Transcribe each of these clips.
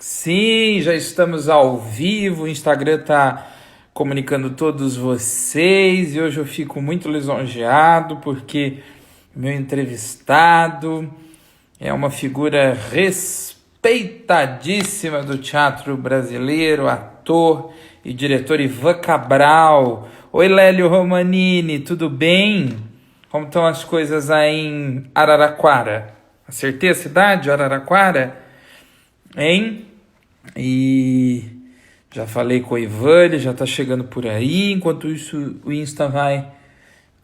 Sim, já estamos ao vivo. O Instagram está comunicando todos vocês e hoje eu fico muito lisonjeado porque meu entrevistado é uma figura respeitadíssima do teatro brasileiro, ator e diretor Ivan Cabral. Oi, Lélio Romanini, tudo bem? Como estão as coisas aí em Araraquara? Acertei a cidade, Araraquara? Hein? E já falei com o Ivan, ele já tá chegando por aí. Enquanto isso, o Insta vai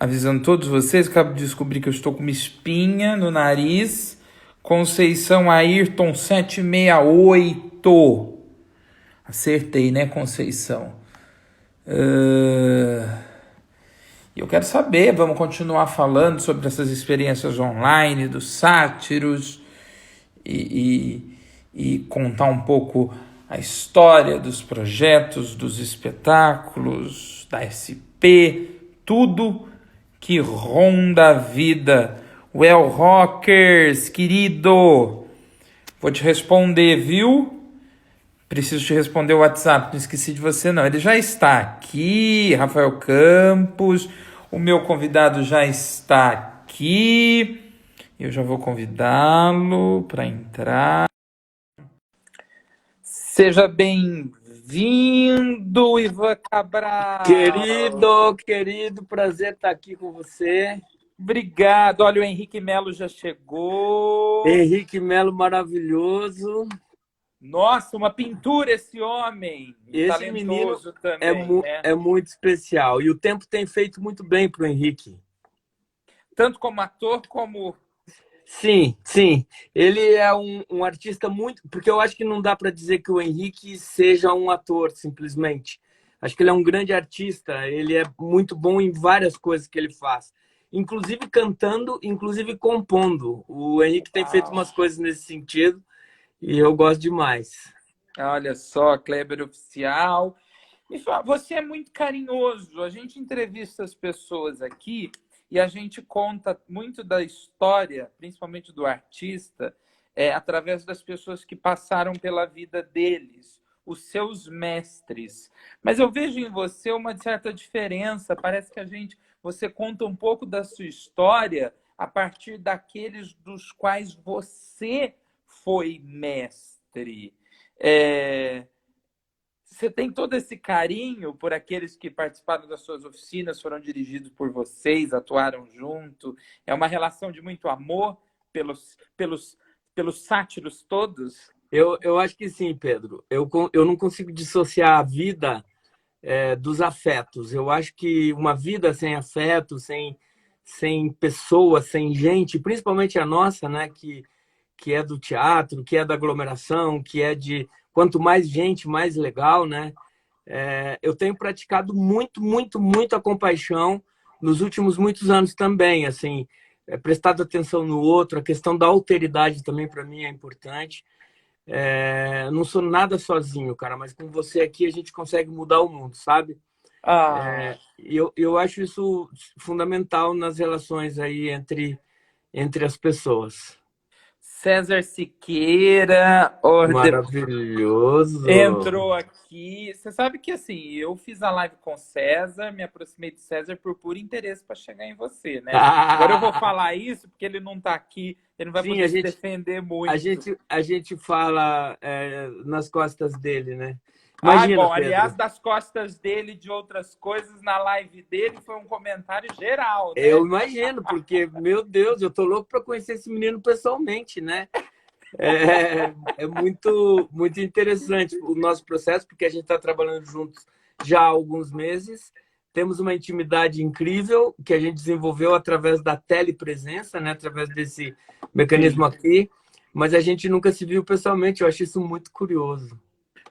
avisando todos vocês. Acabo de descobrir que eu estou com uma espinha no nariz. Conceição Ayrton 768. Acertei, né, Conceição? Eu quero saber, vamos continuar falando sobre essas experiências online dos sátiros e contar um pouco a história dos projetos, dos espetáculos, da SP, tudo que ronda a vida. Well, Rockers, querido, vou te responder, viu? Preciso te responder o WhatsApp, não esqueci de você não. Ele já está aqui, Rafael Campos, o meu convidado já está aqui. Eu já vou convidá-lo para entrar. Seja bem-vindo, Ivan Cabral. Querido, prazer estar aqui com você. Obrigado. Olha, o Henrique Melo já chegou. Henrique Melo, maravilhoso. Nossa, uma pintura esse homem. Esse menino Talentoso também, né? é muito especial. E o tempo tem feito muito bem para o Henrique. Tanto como ator, como... Sim. Ele é um artista muito... Porque eu acho que não dá para dizer que o Henrique seja um ator, simplesmente. Acho que ele é um grande artista. Ele é muito bom em várias coisas que ele faz. Inclusive cantando, inclusive compondo. O Henrique tem feito umas coisas nesse sentido e eu gosto demais. Olha só, Kleber Oficial. Me fala, você é muito carinhoso. A gente entrevista as pessoas aqui e a gente conta muito da história, principalmente do artista, através das pessoas que passaram pela vida deles, os seus mestres. Mas eu vejo em você uma certa diferença. Parece que você conta um pouco da sua história a partir daqueles dos quais você foi mestre. Você tem todo esse carinho por aqueles que participaram das suas oficinas, foram dirigidos por vocês, atuaram junto. É uma relação de muito amor pelos sátiros todos? Eu acho que sim, Pedro. Eu não consigo dissociar a vida dos afetos. Eu acho que uma vida sem afeto, sem pessoas, sem gente, principalmente a nossa, né, que é do teatro, que é da aglomeração, que é de quanto mais gente, mais legal, né? Eu tenho praticado muito a compaixão nos últimos muitos anos também, assim, prestado atenção no outro, a questão da alteridade também para mim é importante. Não sou nada sozinho, cara, mas com você aqui a gente consegue mudar o mundo, sabe? Eu acho isso fundamental nas relações aí entre as pessoas. César Siqueira Maravilhoso! entrou aqui. Você sabe que assim, eu fiz a live com o César, me aproximei do César por puro interesse para chegar em você, né? Agora eu vou falar isso porque ele não está aqui, ele não vai Sim, poder se defender muito. a gente fala nas costas dele, né? Ai, Imagina, bom, aliás, Pedro. das costas dele, de outras coisas, na live dele foi um comentário geral, Eu né? imagino, porque, meu Deus, eu tô louco para conhecer esse menino pessoalmente, né? É muito interessante o nosso processo, porque a gente está trabalhando juntos já há alguns meses. Temos uma intimidade incrível que a gente desenvolveu através da telepresença, né? Através desse mecanismo aqui, mas a gente nunca se viu pessoalmente. Eu acho isso muito curioso.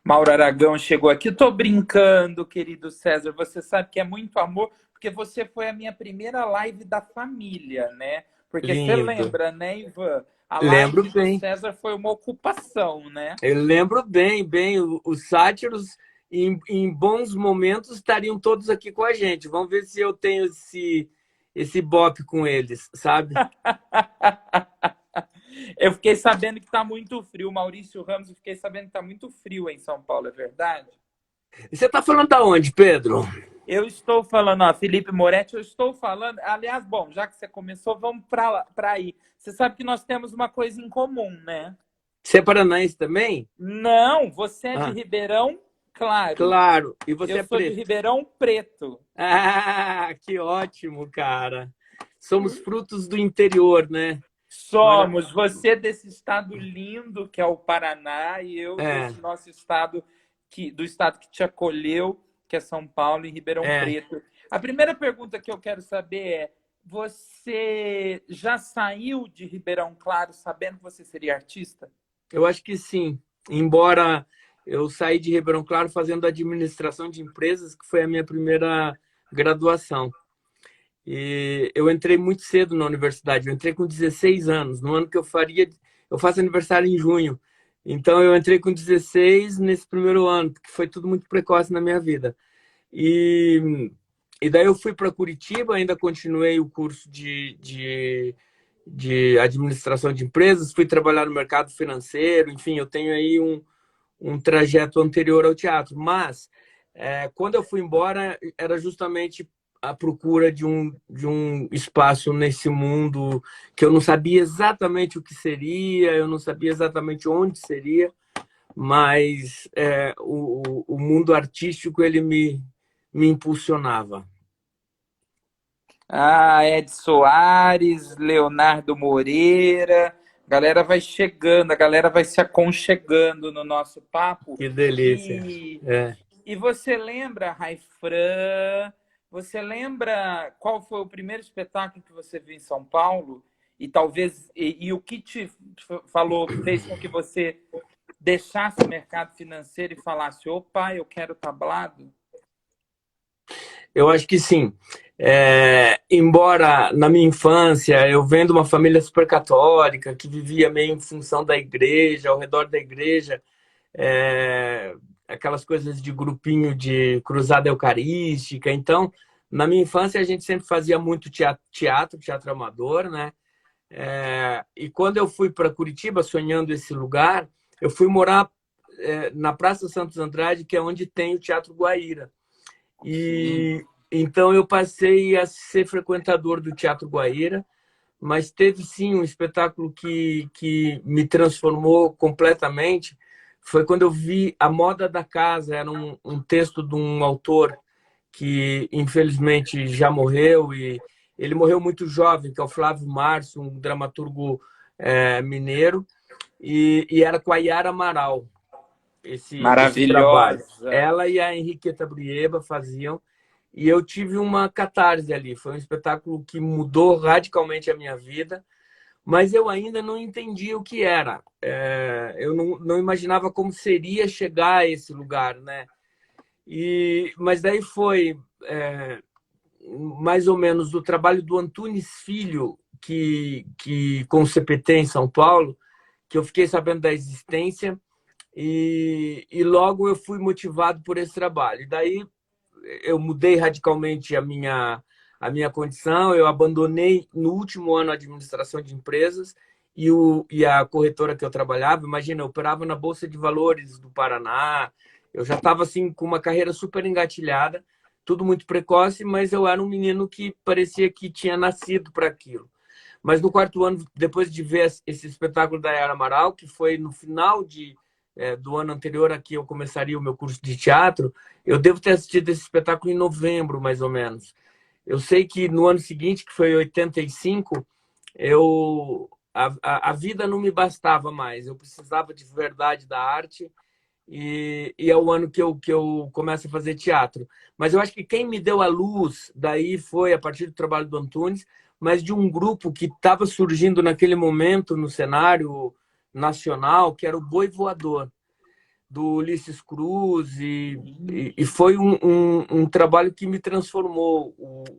Mauro Aragão chegou aqui. Tô brincando, querido César. Você sabe que é muito amor, porque você foi a minha primeira live da família, né? Porque você Lindo. lembra, né, Ivan? A Lembro live do bem. César foi uma ocupação, né? Eu lembro bem. Os sátiros, em bons momentos, estariam todos aqui com a gente. Vamos ver se eu tenho esse bope com eles, sabe? Eu fiquei sabendo que está muito frio. Maurício Ramos, eu fiquei sabendo que está muito frio em São Paulo, é verdade? E você está falando da onde, Pedro? Eu estou falando, ó, Felipe Moretti, eu estou falando. Aliás, bom, já que você começou, vamos para aí. Você sabe que nós temos uma coisa em comum, né? Você é paranaense também? Não, você é de Ah, Ribeirão Claro. claro. E você Eu é sou de preto. Ribeirão Preto. Ah, que ótimo, cara. Somos frutos do interior, né? Mara... Somos você desse estado lindo que é o Paraná e eu É, desse nosso estado do estado que te acolheu, que é São Paulo e Ribeirão é. Preto. A primeira pergunta que eu quero saber é: você já saiu de Ribeirão Claro sabendo que você seria artista? Eu acho que sim. Embora eu saí de Ribeirão Claro fazendo administração de empresas, que foi a minha primeira graduação. E eu entrei muito cedo na universidade. Eu entrei com 16 anos, no ano que eu faço aniversário em junho. Então eu entrei com 16 nesse primeiro ano, porque foi tudo muito precoce na minha vida. E, e daí eu fui para Curitiba, ainda continuei o curso de administração de empresas, fui trabalhar no mercado financeiro, enfim, eu tenho aí um trajeto anterior ao teatro. Mas, quando eu fui embora, era justamente a procura de um espaço nesse mundo que eu não sabia exatamente o que seria, eu não sabia exatamente onde seria, mas o mundo artístico ele me impulsionava. Ah, Ed Soares, Leonardo Moreira. A galera vai chegando, a galera vai se aconchegando no nosso papo. Que delícia. E, É. e você lembra, Raifran? Você lembra qual foi o primeiro espetáculo que você viu em São Paulo? E talvez e o que te falou fez com que você deixasse o mercado financeiro e falasse: opa, eu quero tablado? Eu acho que sim. Embora na minha infância eu vendo uma família super católica que vivia meio em função da igreja, ao redor da igreja, é, aquelas coisas de grupinho de cruzada eucarística. Então, na minha infância a gente sempre fazia muito teatro amador, né? E quando eu fui para Curitiba, sonhando esse lugar, eu fui morar na Praça Santos Andrade, que é onde tem o Teatro Guaíra. Sim. E então eu passei a ser frequentador do Teatro Guaíra, mas teve sim um espetáculo que me transformou completamente. Foi quando eu vi A Moda da Casa, era um texto de um autor que infelizmente já morreu, e ele morreu muito jovem, que é o Flávio Márcio, um dramaturgo mineiro, e era com a Yara Amaral esse trabalho. Maravilhosa. Ela e a Henriqueta Brieba faziam, e eu tive uma catarse ali. Foi um espetáculo que mudou radicalmente a minha vida, mas eu ainda não entendia o que era. Eu não imaginava como seria chegar a esse lugar, né? Mas daí foi mais ou menos do trabalho do Antunes Filho, que com o CPT em São Paulo, que eu fiquei sabendo da existência, e logo eu fui motivado por esse trabalho. E daí eu mudei radicalmente a minha condição, eu abandonei no último ano a administração de empresas e a corretora que eu trabalhava. Imagina, eu operava na Bolsa de Valores do Paraná, eu já estava assim, com uma carreira super engatilhada, tudo muito precoce, mas eu era um menino que parecia que tinha nascido para aquilo. Mas no quarto ano, depois de ver esse espetáculo da Yara Amaral, que foi no final do ano anterior a que eu começaria o meu curso de teatro, eu devo ter assistido esse espetáculo em novembro, mais ou menos. Eu sei que no ano seguinte, que foi 85, a vida não me bastava mais. Eu precisava de verdade da arte, e é o ano que eu começo a fazer teatro. Mas eu acho que quem me deu a luz daí foi a partir do trabalho do Antunes, mas de um grupo que estava surgindo naquele momento no cenário nacional, que era o Boi Voador, do Ulisses Cruz, e foi um trabalho que me transformou,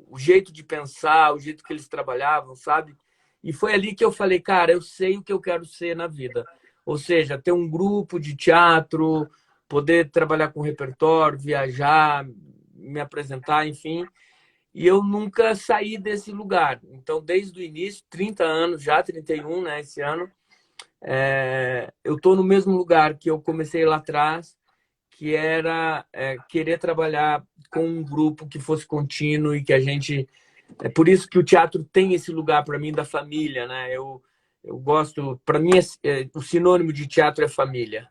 o jeito de pensar, o jeito que eles trabalhavam, sabe? E foi ali que eu falei, cara, eu sei o que eu quero ser na vida. Ou seja, ter um grupo de teatro, poder trabalhar com repertório, viajar, me apresentar, enfim. E eu nunca saí desse lugar. Então, desde o início, 30 anos já, 31, né, esse ano, eu estou no mesmo lugar que eu comecei lá atrás, que era querer trabalhar com um grupo que fosse contínuo e que a gente... É por isso que o teatro tem esse lugar para mim da família, né? Eu gosto... Para mim, o sinônimo de teatro é família.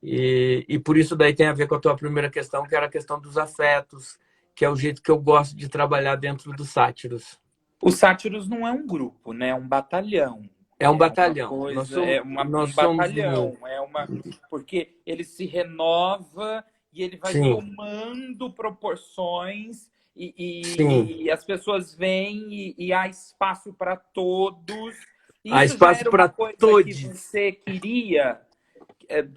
E por isso daí tem a ver com a tua primeira questão, que era a questão dos afetos, que é o jeito que eu gosto de trabalhar dentro dos sátiros. O Sátiros não é um grupo, né? É um batalhão. É um É uma batalhão. coisa, é um Nós somos batalhão, porque ele se renova e ele vai sim, tomando proporções sim. e as pessoas vêm e há espaço para todos. Há Isso já espaço era uma para coisa que todos. você queria. É,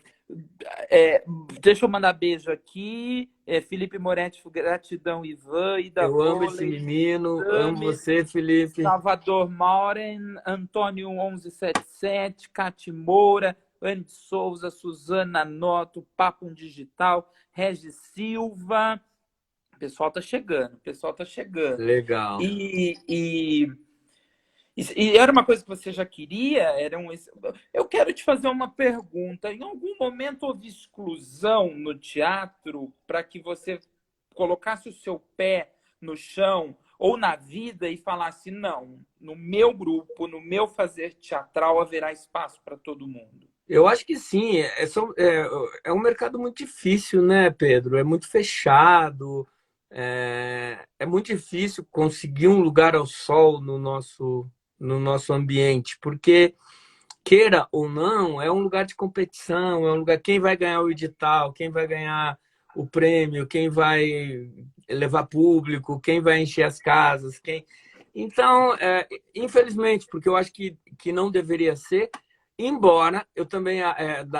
é, deixa eu mandar beijo aqui. Felipe Moretti, gratidão, Ivan, Ida Eu amo esse Vôlei, menino, amo Dami, você, Felipe. Salvador Mauren, Antônio 1177, Cati Moura, Anne de Souza, Suzana Noto, Papo Digital, Regis Silva. O pessoal tá chegando, o pessoal tá chegando. Legal. E era uma coisa que você já queria? Eu quero te fazer uma pergunta. Em algum momento houve exclusão no teatro para que você colocasse o seu pé no chão ou na vida e falasse, não, no meu grupo, no meu fazer teatral haverá espaço para todo mundo? Eu acho que sim. É um mercado muito difícil, né, Pedro? É muito fechado. É muito difícil conseguir um lugar ao sol no nosso ambiente, porque, queira ou não, é um lugar de competição, é um lugar quem vai ganhar o edital, quem vai ganhar o prêmio, quem vai levar público, quem vai encher as casas, quem... Então, infelizmente, porque eu acho que não deveria ser, embora eu também,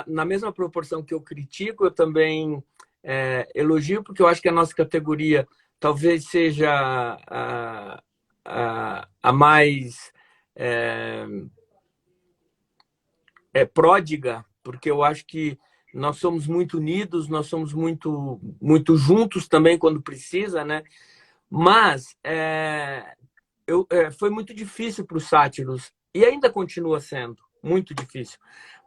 na mesma proporção que eu critico, eu também elogio, porque eu acho que a nossa categoria talvez seja a mais pródiga, porque eu acho que nós somos muito unidos, nós somos muito, muito juntos também quando precisa, né? Mas foi muito difícil para os sátiros, e ainda continua sendo muito difícil,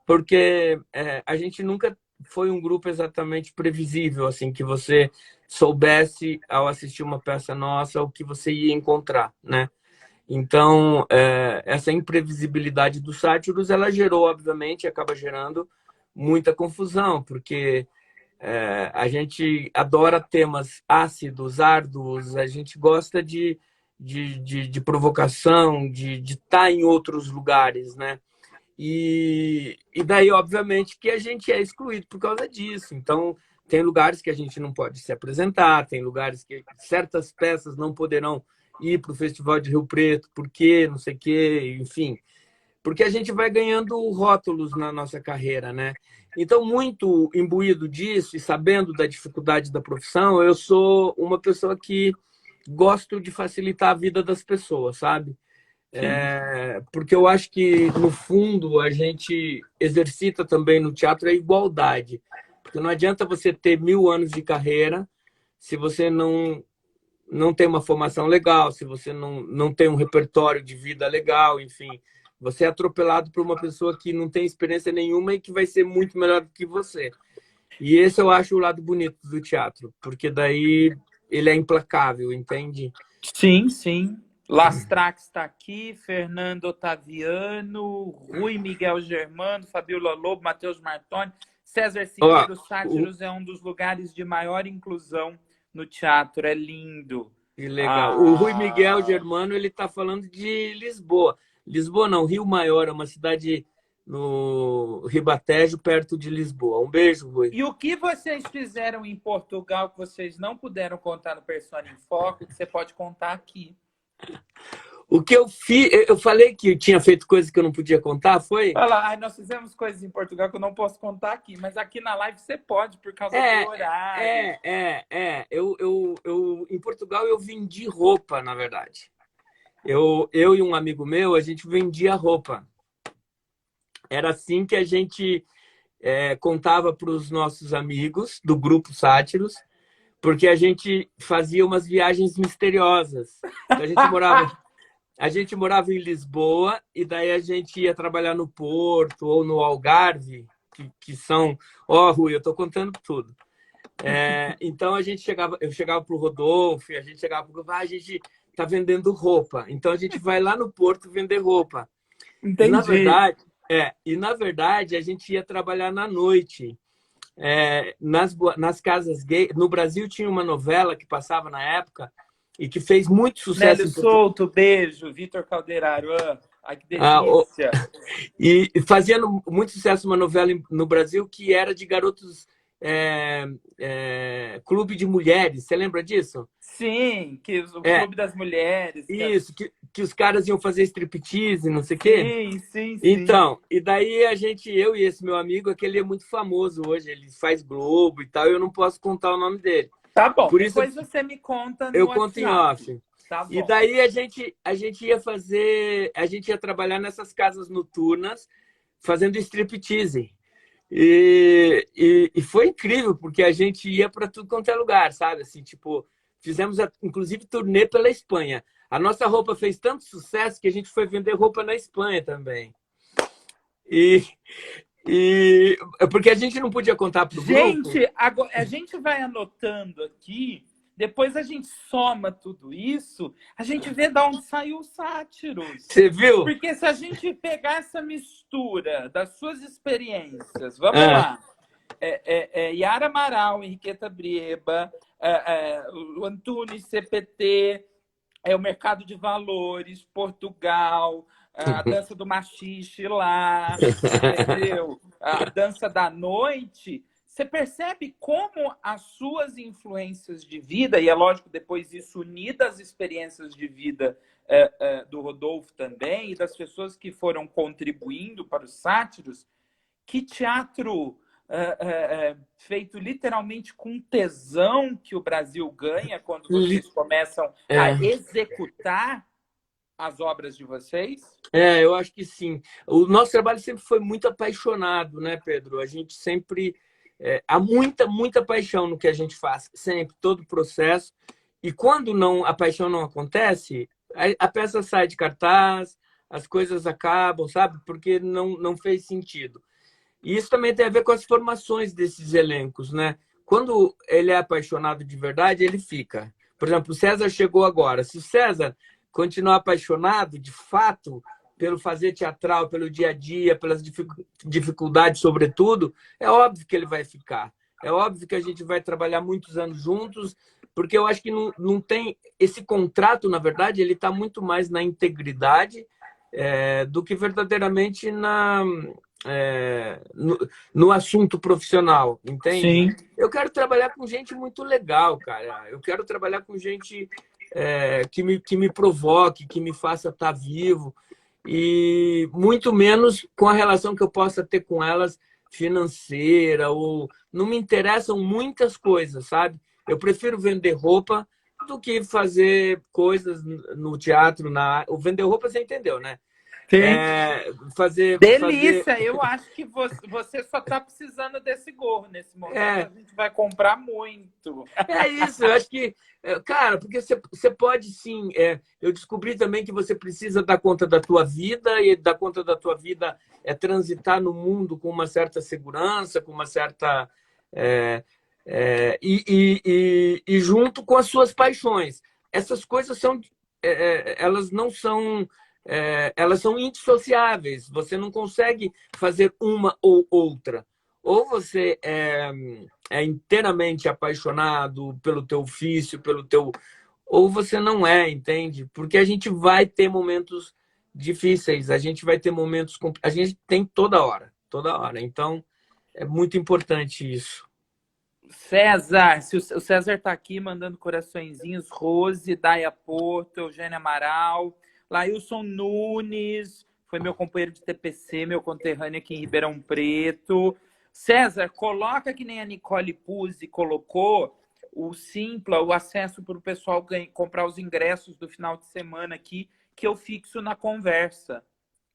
porque a gente nunca foi um grupo exatamente previsível, assim, que você soubesse, ao assistir uma peça nossa, o que você ia encontrar, né? Então, essa imprevisibilidade dos sátiros, ela gerou, obviamente, acaba gerando muita confusão, porque a gente adora temas ácidos, árduos, a gente gosta de provocação, de estar em outros lugares, né? E daí, obviamente, que a gente é excluído por causa disso. Então, tem lugares que a gente não pode se apresentar, tem lugares que certas peças não poderão ir para o Festival de Rio Preto, porque não sei o quê, enfim. Porque a gente vai ganhando rótulos na nossa carreira, né? Então, muito imbuído disso e sabendo da dificuldade da profissão, eu sou uma pessoa que gosto de facilitar a vida das pessoas, sabe? Sim. Porque eu acho que, no fundo, a gente exercita também no teatro a igualdade. Porque não adianta você ter 1000 anos de carreira se você não tem uma formação legal, se você não tem um repertório de vida legal, enfim. Você é atropelado por uma pessoa que não tem experiência nenhuma e que vai ser muito melhor do que você. E esse eu acho o lado bonito do teatro, porque daí ele é implacável, entende? Sim, sim. Lastrax está aqui, Fernando Otaviano, Rui Miguel Germano, Fabiola Lobo, Matheus Martoni, César Ó, Siqueiro. Sátiros é um dos lugares de maior inclusão no teatro, é lindo. que legal. O Rui Miguel Ah, Germano, ele está falando de Lisboa. Lisboa não, Rio Maior, é uma cidade no Ribatejo, perto de Lisboa. Um beijo, Rui. e o que vocês fizeram em Portugal que vocês não puderam contar no Persona em Foco, que você pode contar aqui? O que eu fiz, eu falei que eu tinha feito coisas que eu não podia contar, foi? Olha lá, nós fizemos coisas em Portugal que eu não posso contar aqui, mas aqui na live você pode, por causa do É, horário. Em Portugal eu vendi roupa, na verdade. Eu e um amigo meu, a gente vendia roupa. Era assim que a gente contava para os nossos amigos do grupo Sátiros, porque a gente fazia umas viagens misteriosas. Então, a gente morava a gente morava em Lisboa e daí a gente ia trabalhar no Porto ou no Algarve, que são... Ó, Rui, eu estou contando tudo. Então eu chegava para o Rodolfo, a gente chegava para a gente está vendendo roupa. Então a gente vai lá no Porto vender roupa. E na Entendi. verdade, a gente ia trabalhar na noite. Nas casas gay. No Brasil tinha uma novela que passava na época e que fez muito sucesso Nélio em Portugal. Souto, beijo. Vitor Calderaro. Ah, ai, que Ah, delícia. e fazia muito sucesso uma novela no Brasil que era de garotos clube de mulheres. Você lembra disso? Sim, que o É, Clube das Mulheres. isso, que os caras iam fazer striptease, não sei o quê. Sim, sim, sim. Então, e daí eu e esse meu amigo, aquele é muito famoso hoje, ele faz Globo e tal, eu não posso contar o nome dele. Tá bom, Por isso depois você me conta no eu conto em WhatsApp. off. Tá E bom. daí a gente ia trabalhar nessas casas noturnas fazendo striptease. E foi incrível, porque a gente ia para tudo quanto é lugar, sabe? Assim, tipo, fizemos inclusive turnê pela Espanha. A nossa roupa fez tanto sucesso que a gente foi vender roupa na Espanha também. E, porque a gente não podia contar para o grupo. Gente, agora, a gente vai anotando aqui, depois a gente soma tudo isso, a gente vê de onde saiu o Sátiros. Você viu? Porque se a gente pegar essa mistura das suas experiências, vamos Ah, lá, Yara Amaral, Henriqueta Brieba, o Antunes CPT, o mercado de valores, Portugal, a dança do machixe lá, entendeu? A dança da noite. Você percebe como as suas influências de vida, e é lógico, depois isso unido às experiências de vida do Rodolfo também, e das pessoas que foram contribuindo para os sátiros, que teatro feito literalmente com tesão que o Brasil ganha quando vocês começam a é, executar as obras de vocês? eu acho que sim. O nosso trabalho sempre foi muito apaixonado, né, Pedro? A gente sempre há muita paixão no que a gente faz, sempre, todo o processo. E quando a paixão não acontece, a peça sai de cartaz, as coisas acabam, sabe? Porque não fez sentido. E isso também tem a ver com as formações desses elencos, né? Quando ele é apaixonado de verdade, ele fica. Por exemplo, o César chegou agora. Se o César continuar apaixonado, de fato, pelo fazer teatral, pelo dia a dia, pelas dificuldades, sobretudo, é óbvio que ele vai ficar. É óbvio que a gente vai trabalhar muitos anos juntos, porque eu acho que não tem... Esse contrato, na verdade, ele está muito mais na integridade do que verdadeiramente no assunto profissional, entende? Sim. Eu quero trabalhar com gente muito legal, cara. Eu quero trabalhar com gente que me provoque, que me faça estar vivo, e muito menos com a relação que eu possa ter com elas financeira, ou não me interessam muitas coisas, sabe? Eu prefiro vender roupa do que fazer coisas no teatro, o vender roupa você entendeu, né? Sim. Fazer Delícia! Eu acho que você só está precisando desse gorro nesse momento. é, A gente vai comprar muito. É isso, eu acho que, cara, porque você pode sim. Eu descobri também que você precisa dar conta da tua vida, e dar conta da tua vida é transitar no mundo com uma certa segurança, com uma certa. E junto com as suas paixões. Essas coisas são. Elas não são. Elas são indissociáveis. Você não consegue fazer uma ou outra. Ou você é inteiramente apaixonado pelo teu ofício, ou você não é, entende? Porque a gente vai ter momentos difíceis, a gente vai ter momentos... A gente tem toda hora, toda hora. Então, é muito importante isso. César, se o César está aqui mandando coraçõezinhos, Rose, Daia Porto, Eugênia Amaral, Lailson Nunes, foi meu companheiro de TPC, meu conterrâneo aqui em Ribeirão Preto. César, coloca que nem a Nicole Puzzi colocou o Simpla, o acesso para o pessoal comprar os ingressos do final de semana aqui, que eu fixo na conversa,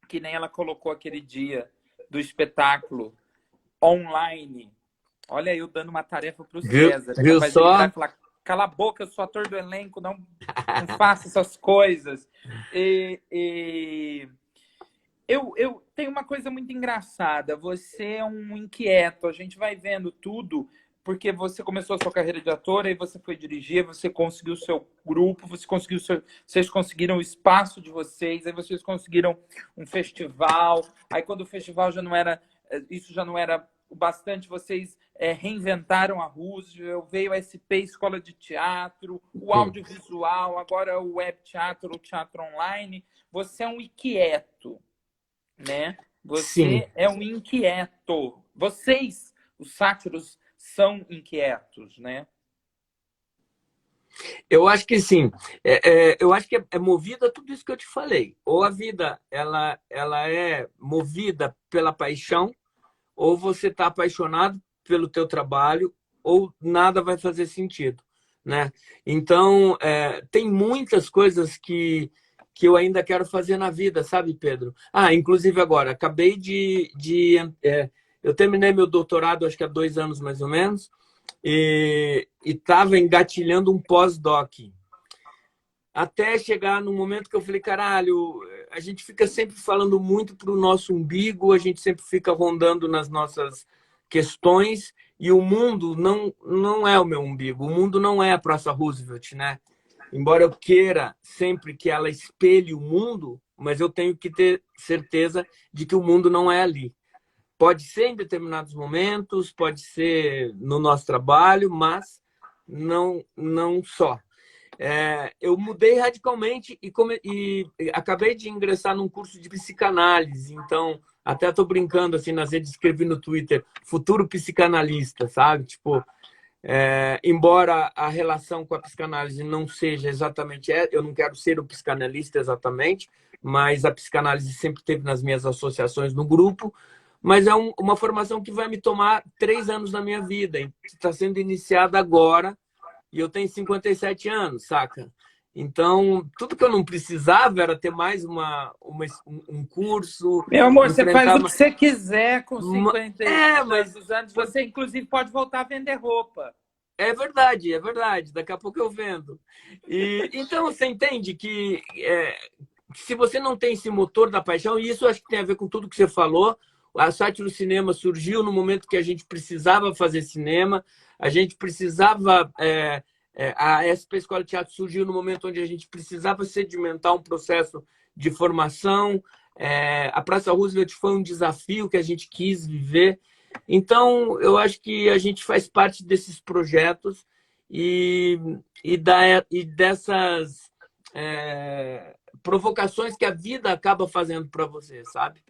que nem ela colocou aquele dia do espetáculo online. Olha eu dando uma tarefa para o César. É Viu capaz de ele virar só? e falar, cala a boca, eu sou ator do elenco, não faça essas coisas. Eu tenho uma coisa muito engraçada. Você é um inquieto. A gente vai vendo tudo porque você começou a sua carreira de ator, aí você foi dirigir, você conseguiu o seu grupo, vocês conseguiram o espaço de vocês, aí vocês conseguiram um festival. Aí quando o festival já não era, isso já não era o bastante, vocês reinventaram a Roosevelt, veio a SP Escola de Teatro, o Sim. audiovisual, agora o web teatro, o teatro online. Você é um inquieto, né? Sim. Você é um inquieto. Vocês, os sátiros, são inquietos, né? Eu acho que sim. Eu acho que é movida a tudo isso que eu te falei. Ou a vida ela é movida pela paixão, ou você está apaixonado pelo teu trabalho, ou nada vai fazer sentido, né? Então, tem muitas coisas que eu ainda quero fazer na vida, sabe, Pedro? Inclusive agora, acabei eu terminei meu doutorado, acho que há 2 anos mais ou menos, e estava engatilhando um pós-doc. Até chegar no momento que eu falei, caralho, a gente fica sempre falando muito para o nosso umbigo, a gente sempre fica rondando nas nossas questões, e o mundo não é o meu umbigo, o mundo não é a Praça Roosevelt, né? Embora eu queira sempre que ela espelhe o mundo, mas eu tenho que ter certeza de que o mundo não é ali. Pode ser em determinados momentos, pode ser no nosso trabalho, mas não só. Eu mudei radicalmente e acabei de ingressar num curso de psicanálise. Então, até estou brincando assim nas redes, escrevi no Twitter, futuro psicanalista, sabe? Tipo, embora a relação com a psicanálise não seja exatamente, eu não quero ser um psicanalista exatamente, mas a psicanálise sempre teve nas minhas associações no grupo. Mas é uma formação que vai me tomar 3 anos da minha vida, que está sendo iniciada agora, e eu tenho 57 anos, saca? Então, tudo que eu não precisava era ter mais um curso, Meu amor, você faz enfrentar o que você quiser com 50 e mas tantos anos. Você, inclusive, pode voltar a vender roupa. é verdade, é verdade. Daqui a pouco eu vendo. Então, você entende que se você não tem esse motor da paixão, e isso acho que tem a ver com tudo que você falou, a Sátiro Cinema surgiu no momento que a gente precisava fazer cinema, a gente precisava... a SP Escola de Teatro surgiu no momento onde a gente precisava sedimentar um processo de formação. A Praça Roosevelt foi um desafio que a gente quis viver. Então, eu acho que a gente faz parte desses projetos e dessas provocações que a vida acaba fazendo para você, sabe?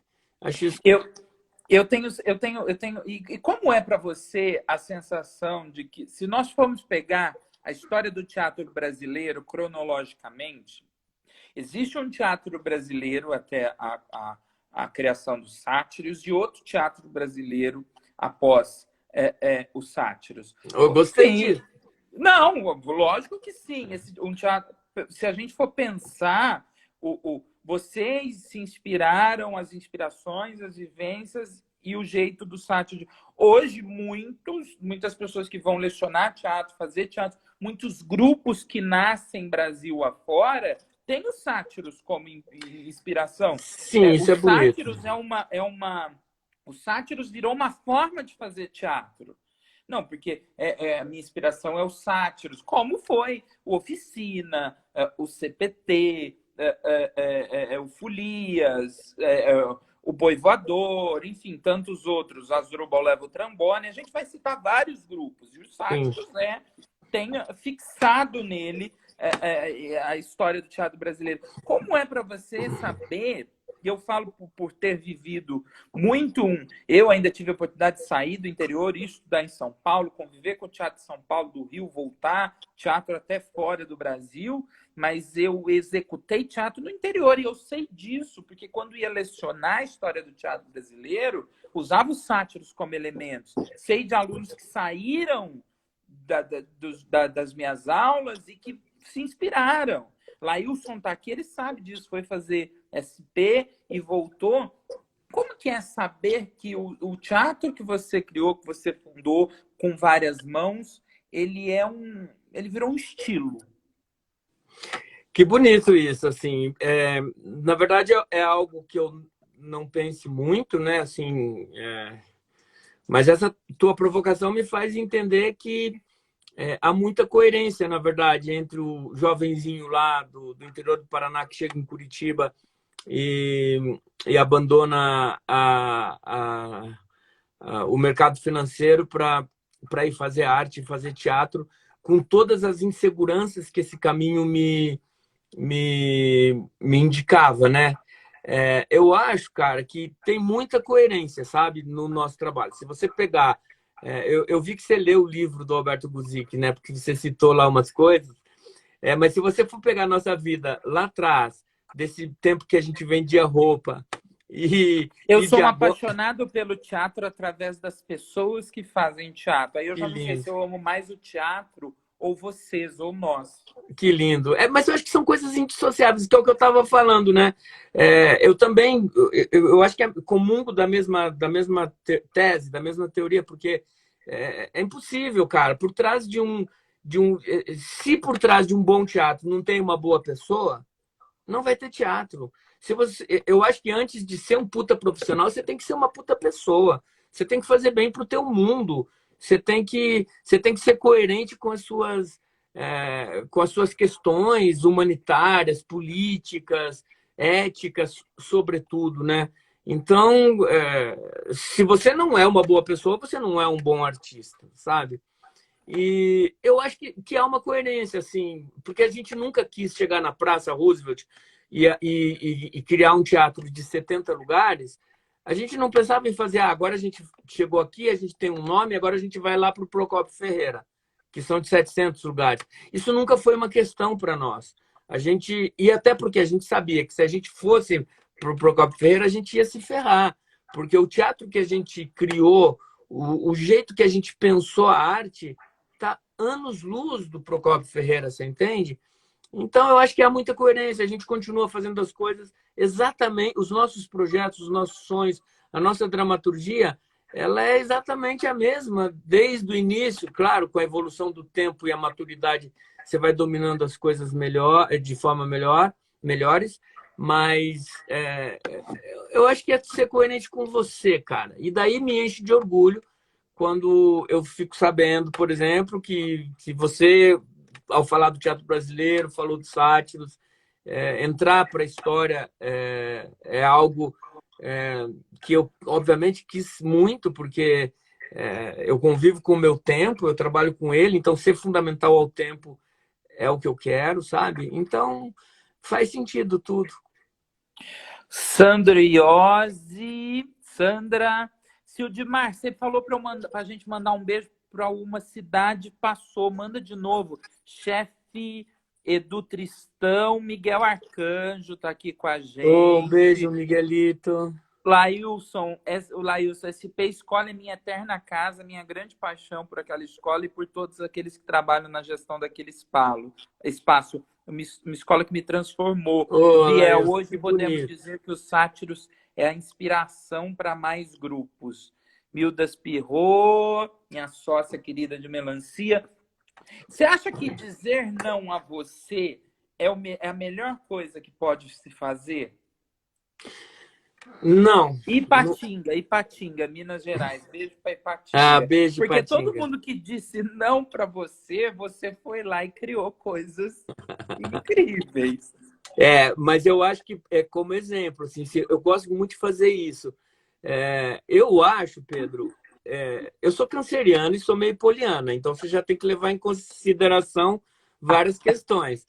Acho isso. E como é para você a sensação de que, se nós formos pegar a história do teatro brasileiro cronologicamente, existe um teatro brasileiro até a criação dos sátiros e outro teatro brasileiro após os sátiros. Eu gostei Tem... disso. Não, lógico que sim. Se a gente for pensar, vocês se inspiraram, as inspirações, as vivências e o jeito do sátiro. Hoje, muitas pessoas que vão lecionar teatro, fazer teatro, muitos grupos que nascem Brasil afora, tem os sátiros como inspiração. Sim, isso é bonito. Os sátiros virou uma forma de fazer teatro. Não, porque a minha inspiração é os sátiros, como foi o Oficina, o CPT, o Folias, o Boi Voador, enfim, tantos outros, Asdrubal leva o Trambone. A gente vai citar vários grupos, e os sátiros tem fixado nele a história do teatro brasileiro. Como é para você saber... E eu falo por ter vivido muito Eu ainda tive a oportunidade de sair do interior e estudar em São Paulo, conviver com o teatro de São Paulo, do Rio, voltar, teatro até fora do Brasil, mas eu executei teatro no interior e eu sei disso, porque quando ia lecionar a história do teatro brasileiro, usava os sátiros como elementos. Sei de alunos que saíram das minhas aulas e que se inspiraram. Laílson está aqui, ele sabe disso, foi fazer SP e voltou. Como que é saber que o teatro que você criou, que você fundou com várias mãos, ele é ele virou um estilo. Que bonito isso, assim. Na verdade, é algo que eu não pense muito, né? Assim, mas essa tua provocação me faz entender que há muita coerência, na verdade, entre o jovenzinho lá do interior do Paraná que chega em Curitiba e abandona o mercado financeiro para ir fazer arte, fazer teatro, com todas as inseguranças que esse caminho me indicava, né? Eu acho, cara, que tem muita coerência, sabe, no nosso trabalho. Se você pegar... eu vi que você leu o livro do Alberto Guzic, né? Porque você citou lá umas coisas. Mas se você for pegar a nossa vida lá atrás, desse tempo que a gente vendia roupa Eu e sou de um agora... apaixonado pelo teatro através das pessoas que fazem teatro. Aí eu Que já não sei lindo. se eu amo mais o teatro ou vocês, ou nós. Que lindo. Mas eu acho que são coisas indissociáveis, que é o que eu estava falando, né? Eu também, eu acho que comungo da mesma tese, da mesma teoria, porque é impossível, cara. Por trás se por trás de um bom teatro não tem uma boa pessoa, não vai ter teatro. Eu acho que antes de ser um puta profissional, você tem que ser uma puta pessoa. Você tem que fazer bem pro teu mundo. Você tem que ser coerente com as suas questões humanitárias, políticas, éticas, sobretudo, né? Então, se você não é uma boa pessoa, você não é um bom artista, sabe? E eu acho que há uma coerência, assim, porque a gente nunca quis chegar na Praça Roosevelt e criar um teatro de 70 lugares. A gente não pensava em fazer, agora a gente chegou aqui, a gente tem um nome, agora a gente vai lá para o Procópio Ferreira, que são de 700 lugares. Isso nunca foi uma questão para nós. E até porque a gente sabia que se a gente fosse para o Procópio Ferreira, a gente ia se ferrar, porque o teatro que a gente criou, o jeito que a gente pensou a arte, está anos-luz do Procópio Ferreira, você entende? Então, eu acho que há muita coerência. A gente continua fazendo as coisas exatamente, os nossos projetos, os nossos sonhos, a nossa dramaturgia, ela é exatamente a mesma desde o início. Claro, com a evolução do tempo e a maturidade, você vai dominando as coisas de forma melhores, mas eu acho que é ser coerente com você, cara. E daí me enche de orgulho quando eu fico sabendo, por exemplo, que você, ao falar do teatro brasileiro, falou dos sátiros, entrar para a história é algo que eu, obviamente, quis muito, porque eu convivo com o meu tempo, eu trabalho com ele, então ser fundamental ao tempo é o que eu quero, sabe? Então, faz sentido tudo. Sandra Iose, Sandra. Sildimar, você falou para a gente mandar um beijo para uma cidade, passou, manda de novo. Chefe Edu Tristão, Miguel Arcanjo está aqui com a Um beijo, gente. Miguelito. Lailson, o Lailson, SP Escola é minha eterna casa, minha grande paixão por aquela escola e por todos aqueles que trabalham na gestão daquele espaço. Uma escola que me transformou. Biel, Lailson, hoje que podemos bonito. dizer que os sátiros é a inspiração para mais grupos. Mildas Pirro, minha sócia querida de melancia. Você acha que dizer não a você é a melhor coisa que pode se fazer? Não. Ipatinga, Minas Gerais. Beijo para Ipatinga. Beijo, Porque todo Patinga. mundo que disse não para você, você foi lá e criou coisas incríveis. Mas eu acho que é como exemplo, assim, eu gosto muito de fazer isso. Eu acho, Pedro, eu sou canceriano e sou meio poliana, então você já tem que levar em consideração várias questões.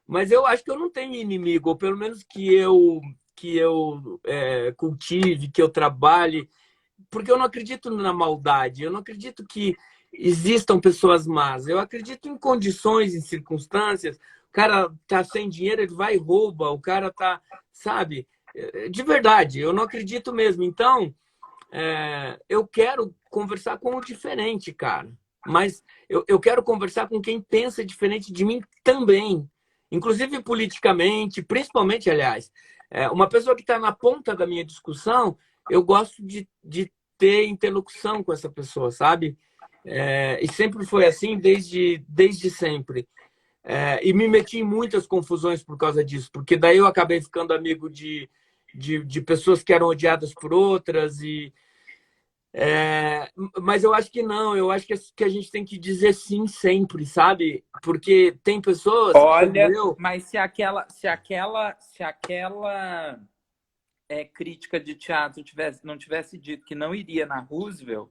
Mas eu acho que eu não tenho inimigo, ou pelo menos que eu cultive, que eu trabalhe, porque eu não acredito na maldade, eu não acredito que existam pessoas más, eu acredito em condições, em circunstâncias. O cara tá sem dinheiro, ele vai e rouba, o cara tá, sabe? De verdade, eu não acredito mesmo. Então, eu quero conversar com o diferente, cara. Mas eu quero conversar com quem pensa diferente de mim também. Inclusive politicamente, principalmente, aliás. Uma pessoa que está na ponta da minha discussão, eu gosto de ter interlocução com essa pessoa, sabe? E sempre foi assim, desde sempre. E me meti em muitas confusões por causa disso, porque daí eu acabei ficando amigo de pessoas que eram odiadas por outras. Mas eu acho que não, eu acho que a gente tem que dizer sim sempre, sabe? Porque tem pessoas como Olha, eu. mas se aquela crítica de teatro não tivesse dito que não iria na Roosevelt,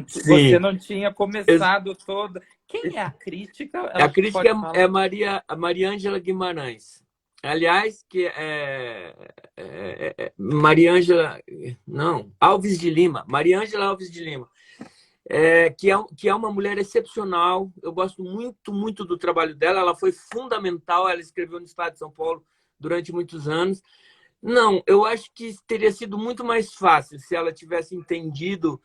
você Sim, não tinha começado toda. Quem é a crítica? a Ela crítica pode é falar. Maria Ângela Guimarães. Aliás, Maria Ângela, não, Alves de Lima, Maria Ângela Alves de Lima, que é uma mulher excepcional. Eu gosto muito, muito do trabalho dela. Ela foi fundamental. Ela escreveu no Estado de São Paulo durante muitos anos. Não, eu acho que teria sido muito mais fácil se ela tivesse entendido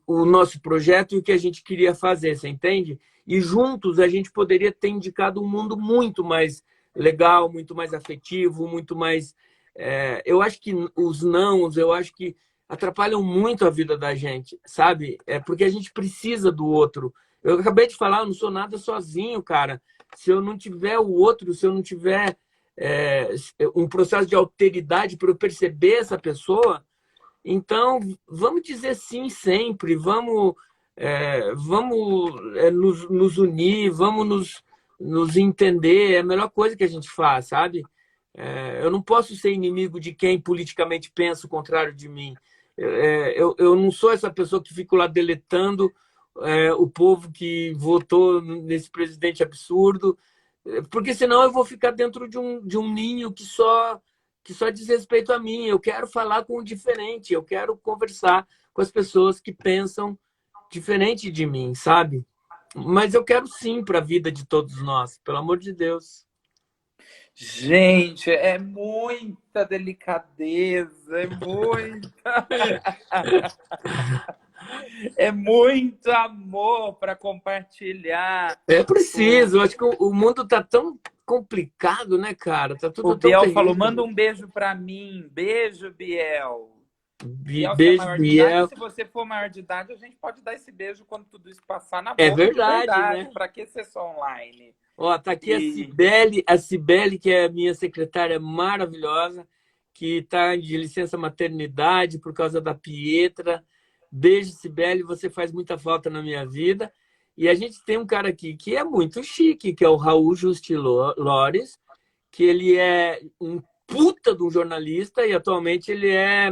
o nosso projeto e o que a gente queria fazer, você entende? E juntos a gente poderia ter indicado um mundo muito mais legal, muito mais afetivo, muito mais. Eu acho que os nãos, eu acho que atrapalham muito a vida da gente, sabe? Porque a gente precisa do outro. Eu acabei de falar, eu não sou nada sozinho, cara. Se eu não tiver o outro, se eu não tiver é, um processo de alteridade para eu perceber essa pessoa, então vamos dizer sim sempre, vamos nos unir, vamos nos entender, é a melhor coisa que a gente faz, sabe? Eu não posso ser inimigo de quem politicamente pensa o contrário de mim. Eu não sou essa pessoa que fico lá deletando o povo que votou nesse presidente absurdo, porque senão eu vou ficar dentro de um ninho que só diz respeito a mim. Eu quero falar com o diferente, eu quero conversar com as pessoas que pensam diferente de mim, sabe? Mas eu quero sim para a vida de todos nós, pelo amor de Deus. Gente, é muita delicadeza, é muito amor para compartilhar. É O, preciso, eu acho que o mundo tá tão complicado, né, cara? Tá o tudo tão Biel falou: manda terrível. um beijo para mim. Beijo, Biel. Biel, você é Beijo, maior de idade? Biel. Se você for maior de idade, a gente pode dar esse beijo quando tudo isso passar na É boca de verdade, verdade. né? Para que ser só online? Ó, tá aqui E A Cibele, que é a minha secretária maravilhosa, que tá de licença maternidade por causa da Pietra. Beijo, Cibele, você faz muita falta na minha vida. E a gente tem um cara aqui que é muito chique, que é o Raul Justi Lores, que ele é um puta de um jornalista e atualmente ele é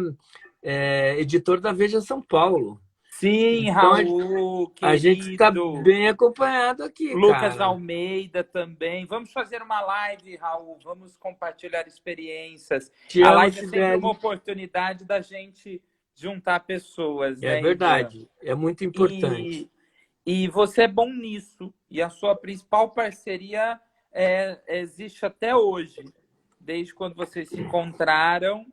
editor da Veja São Paulo. sim, Então Raul, a gente está querido. bem acompanhado aqui, Lucas cara. Almeida também. Vamos fazer uma live, Raul. Vamos compartilhar experiências. Te A amo, live é sempre uma Sibeli. oportunidade da gente juntar pessoas, É né, Ivan? verdade, é muito importante. E, e você é bom nisso. E a sua principal parceria existe até hoje, desde quando vocês se encontraram.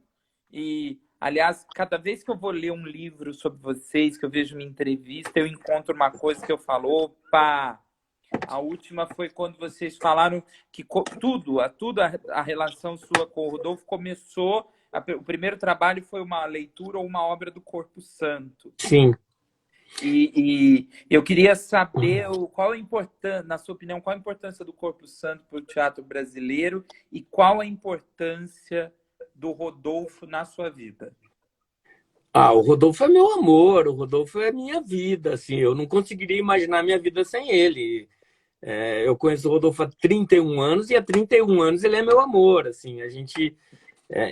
E, aliás, cada vez que eu vou ler um livro sobre vocês, que eu vejo uma entrevista, eu encontro uma coisa que eu falo, opa! A última foi quando vocês falaram que a relação sua com o Rodolfo começou. O primeiro trabalho foi uma leitura ou uma obra do Corpo Santo. Sim. E eu queria saber qual a importância, na sua opinião, qual a importância do Corpo Santo para o teatro brasileiro e qual a importância do Rodolfo na sua vida. O Rodolfo é meu amor, o Rodolfo é minha vida, assim, eu não conseguiria imaginar minha vida sem ele. Eu conheço o Rodolfo há 31 anos e há 31 anos ele é meu amor, assim, a gente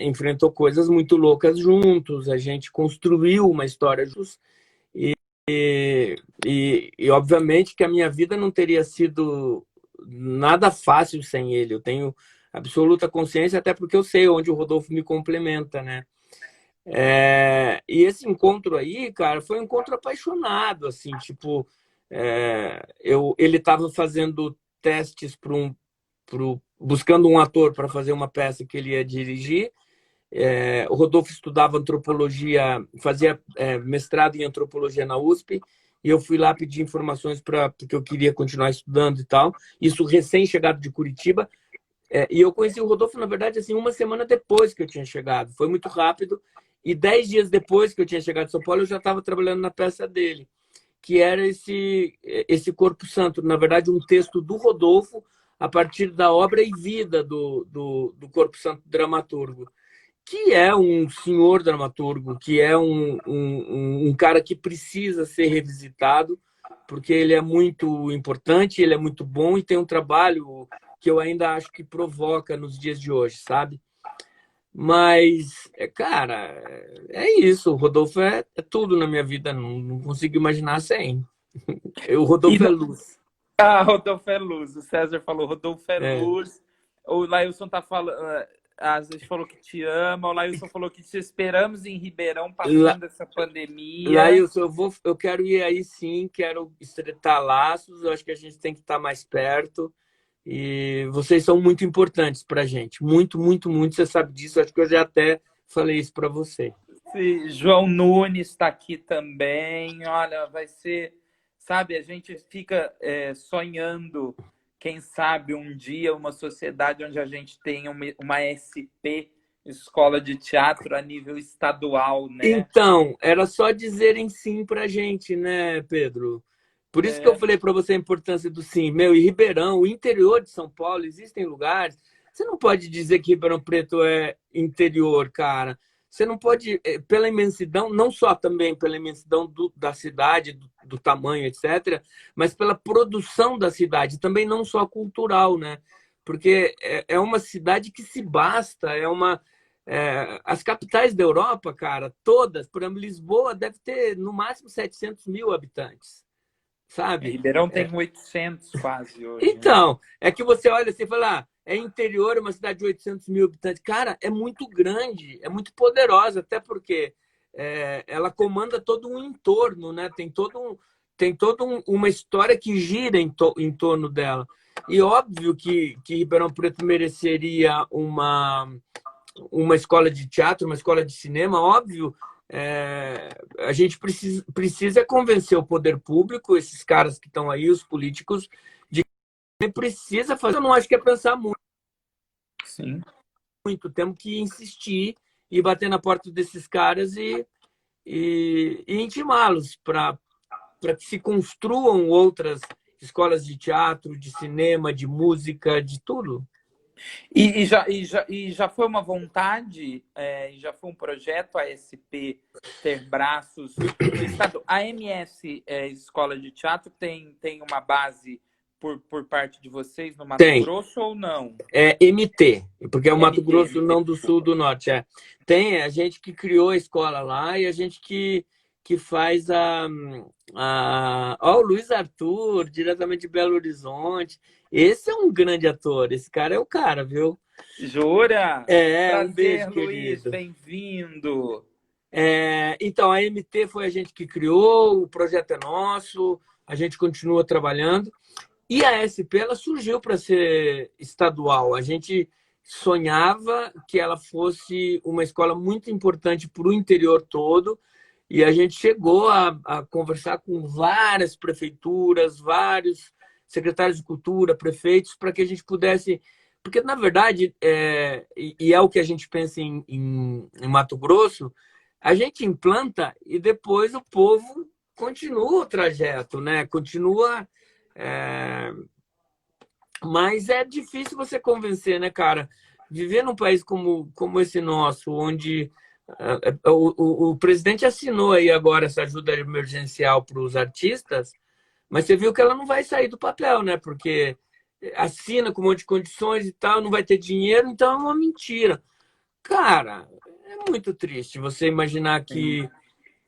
enfrentou coisas muito loucas juntos, a gente construiu uma história juntos e obviamente que a minha vida não teria sido nada fácil sem ele, eu tenho absoluta consciência, até porque eu sei onde o Rodolfo me complementa, né? E esse encontro aí, cara, foi um encontro apaixonado, assim, tipo, ele estava fazendo testes buscando um ator para fazer uma peça que ele ia dirigir. O Rodolfo estudava antropologia, fazia mestrado em antropologia na USP, e eu fui lá pedir informações porque eu queria continuar estudando e tal. Isso recém-chegado de Curitiba. E eu conheci o Rodolfo, na verdade, assim, uma semana depois que eu tinha chegado. Foi muito rápido. E 10 dias depois que eu tinha chegado em São Paulo, eu já estava trabalhando na peça dele, que era esse Corpo Santo. Na verdade, um texto do Rodolfo a partir da obra e vida do Corpo Santo dramaturgo, que é um senhor dramaturgo, que é um cara que precisa ser revisitado, porque ele é muito importante, ele é muito bom e tem um trabalho que eu ainda acho que provoca nos dias de hoje, sabe? Mas, cara, é isso. O Rodolfo é tudo na minha vida, não consigo imaginar sem. O E Rodolfo é no... luz. Ah, Rodolfo é luz. O César falou, Rodolfo é É. luz. O Lailson tá falando, às vezes falou que te ama. O Lailson falou que te esperamos em Ribeirão Lá, passando essa pandemia. Lailson, eu quero ir aí sim, quero estreitar laços, eu acho que a gente tem que estar mais perto. E vocês são muito importantes para a gente. Muito, muito, muito. Você sabe disso. Acho que eu já até falei isso para você. Sim, João Nunes está aqui também. Olha, vai ser, sabe, a gente fica sonhando, quem sabe um dia uma sociedade onde a gente tenha uma SP, escola de teatro a nível estadual, né? Então, era só dizerem sim para a gente, né, Pedro? Por isso que eu É, falei para você a importância do sim. Meu, e Ribeirão, o interior de São Paulo, existem lugares. Você não pode dizer que Ribeirão Preto é interior, cara. Você não pode, pela imensidão, não só também pela imensidão da cidade, do tamanho, etc., mas pela produção da cidade, também não só cultural, né? Porque é uma cidade que se basta, as capitais da Europa, cara, todas, por exemplo, Lisboa deve ter no máximo 700 mil habitantes, sabe? Ribeirão tem 800 quase hoje, né? Então, é que você olha assim e fala, é interior, é uma cidade de 800 mil habitantes. Cara, é muito grande, é muito poderosa, até porque ela comanda todo um entorno, né? Tem toda uma história que gira em torno dela. E óbvio que Ribeirão Preto mereceria uma escola de teatro, uma escola de cinema, óbvio. A gente precisa convencer o poder público, esses caras que estão aí, os políticos, de que precisa fazer. Eu não acho que é pensar Sim. muito. Temos que insistir e bater na porta desses caras e intimá-los para que se construam outras escolas de teatro, de cinema, de música, de tudo. E já foi uma vontade, já foi um projeto a SP ter braços no estado. A MS, Escola de Teatro, tem uma base por parte de vocês no Mato Tem. Grosso ou não? É MT, porque é o Mato Grosso, MT, não do Sul, do Norte. Tem a gente que criou a escola lá e a gente que faz Ó, o Luiz Arthur, diretamente de Belo Horizonte. Esse é um grande ator. Esse cara é o cara, viu? Jura? Um beijo, Prazer, Luiz, querido. bem-vindo. Então, a MT foi a gente que criou, o projeto é nosso, a gente continua trabalhando. E a SP ela surgiu para ser estadual. A gente sonhava que ela fosse uma escola muito importante para o interior todo. E a gente chegou a conversar com várias prefeituras, vários secretários de cultura, prefeitos, para que a gente pudesse. Porque, na verdade, e é o que a gente pensa em Mato Grosso, a gente implanta e depois o povo continua o trajeto, né? Continua. é, Mas é difícil você convencer, né, cara? Viver num país como esse nosso, onde o presidente assinou aí agora essa ajuda emergencial para os artistas, mas você viu que ela não vai sair do papel, né? Porque assina com um monte de condições e tal, não vai ter dinheiro, então é uma mentira. Cara, é muito triste você imaginar Sim.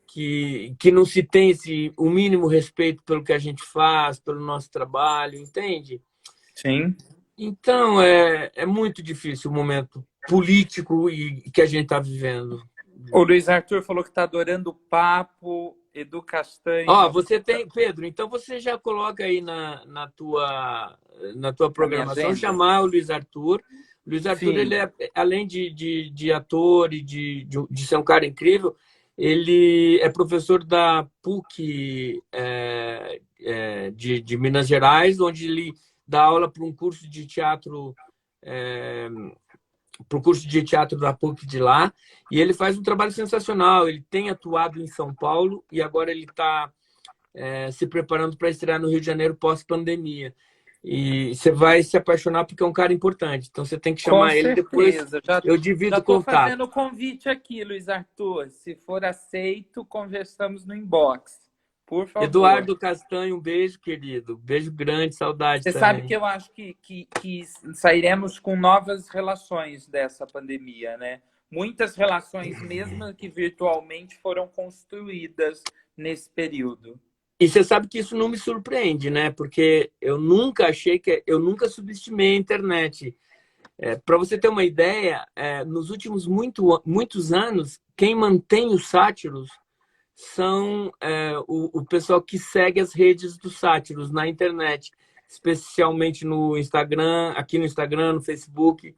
que não se tem o mínimo respeito pelo que a gente faz, pelo nosso trabalho, entende? Sim. Então, é muito difícil o momento político que a gente está vivendo. O Luiz Arthur falou que está adorando o papo. Edu Ó, Castanho, você tem, Pedro, então você já coloca aí na tua na minha programação, agenda. chamar o Luiz Arthur. O Luiz Arthur, Sim. ele além de ator e de ser um cara incrível, ele é professor da PUC de Minas Gerais, onde ele dá aula para um curso de teatro é, pro curso de teatro da PUC de lá, e ele faz um trabalho sensacional. Ele tem atuado em São Paulo e agora ele está se preparando para estrear no Rio de Janeiro pós-pandemia. E você vai se apaixonar porque é um cara importante. Então você tem que Com chamar ele depois. certeza. Já Eu divido o estou contato. fazendo o convite aqui, Luiz Arthur. Se for aceito, conversamos no inbox. Por favor. Eduardo Castanho, um beijo, querido. Beijo grande, saudade Você também. sabe que eu acho que sairemos com novas relações dessa pandemia, né? Muitas relações, mesmo que virtualmente, foram construídas nesse período. E você sabe que isso não me surpreende, né? Porque eu nunca eu nunca subestimei a internet. Para você ter uma ideia, nos últimos muitos anos, quem mantém os sátiros são o pessoal que segue as redes dos sátiros na internet, especialmente no Instagram, aqui no Instagram, no Facebook.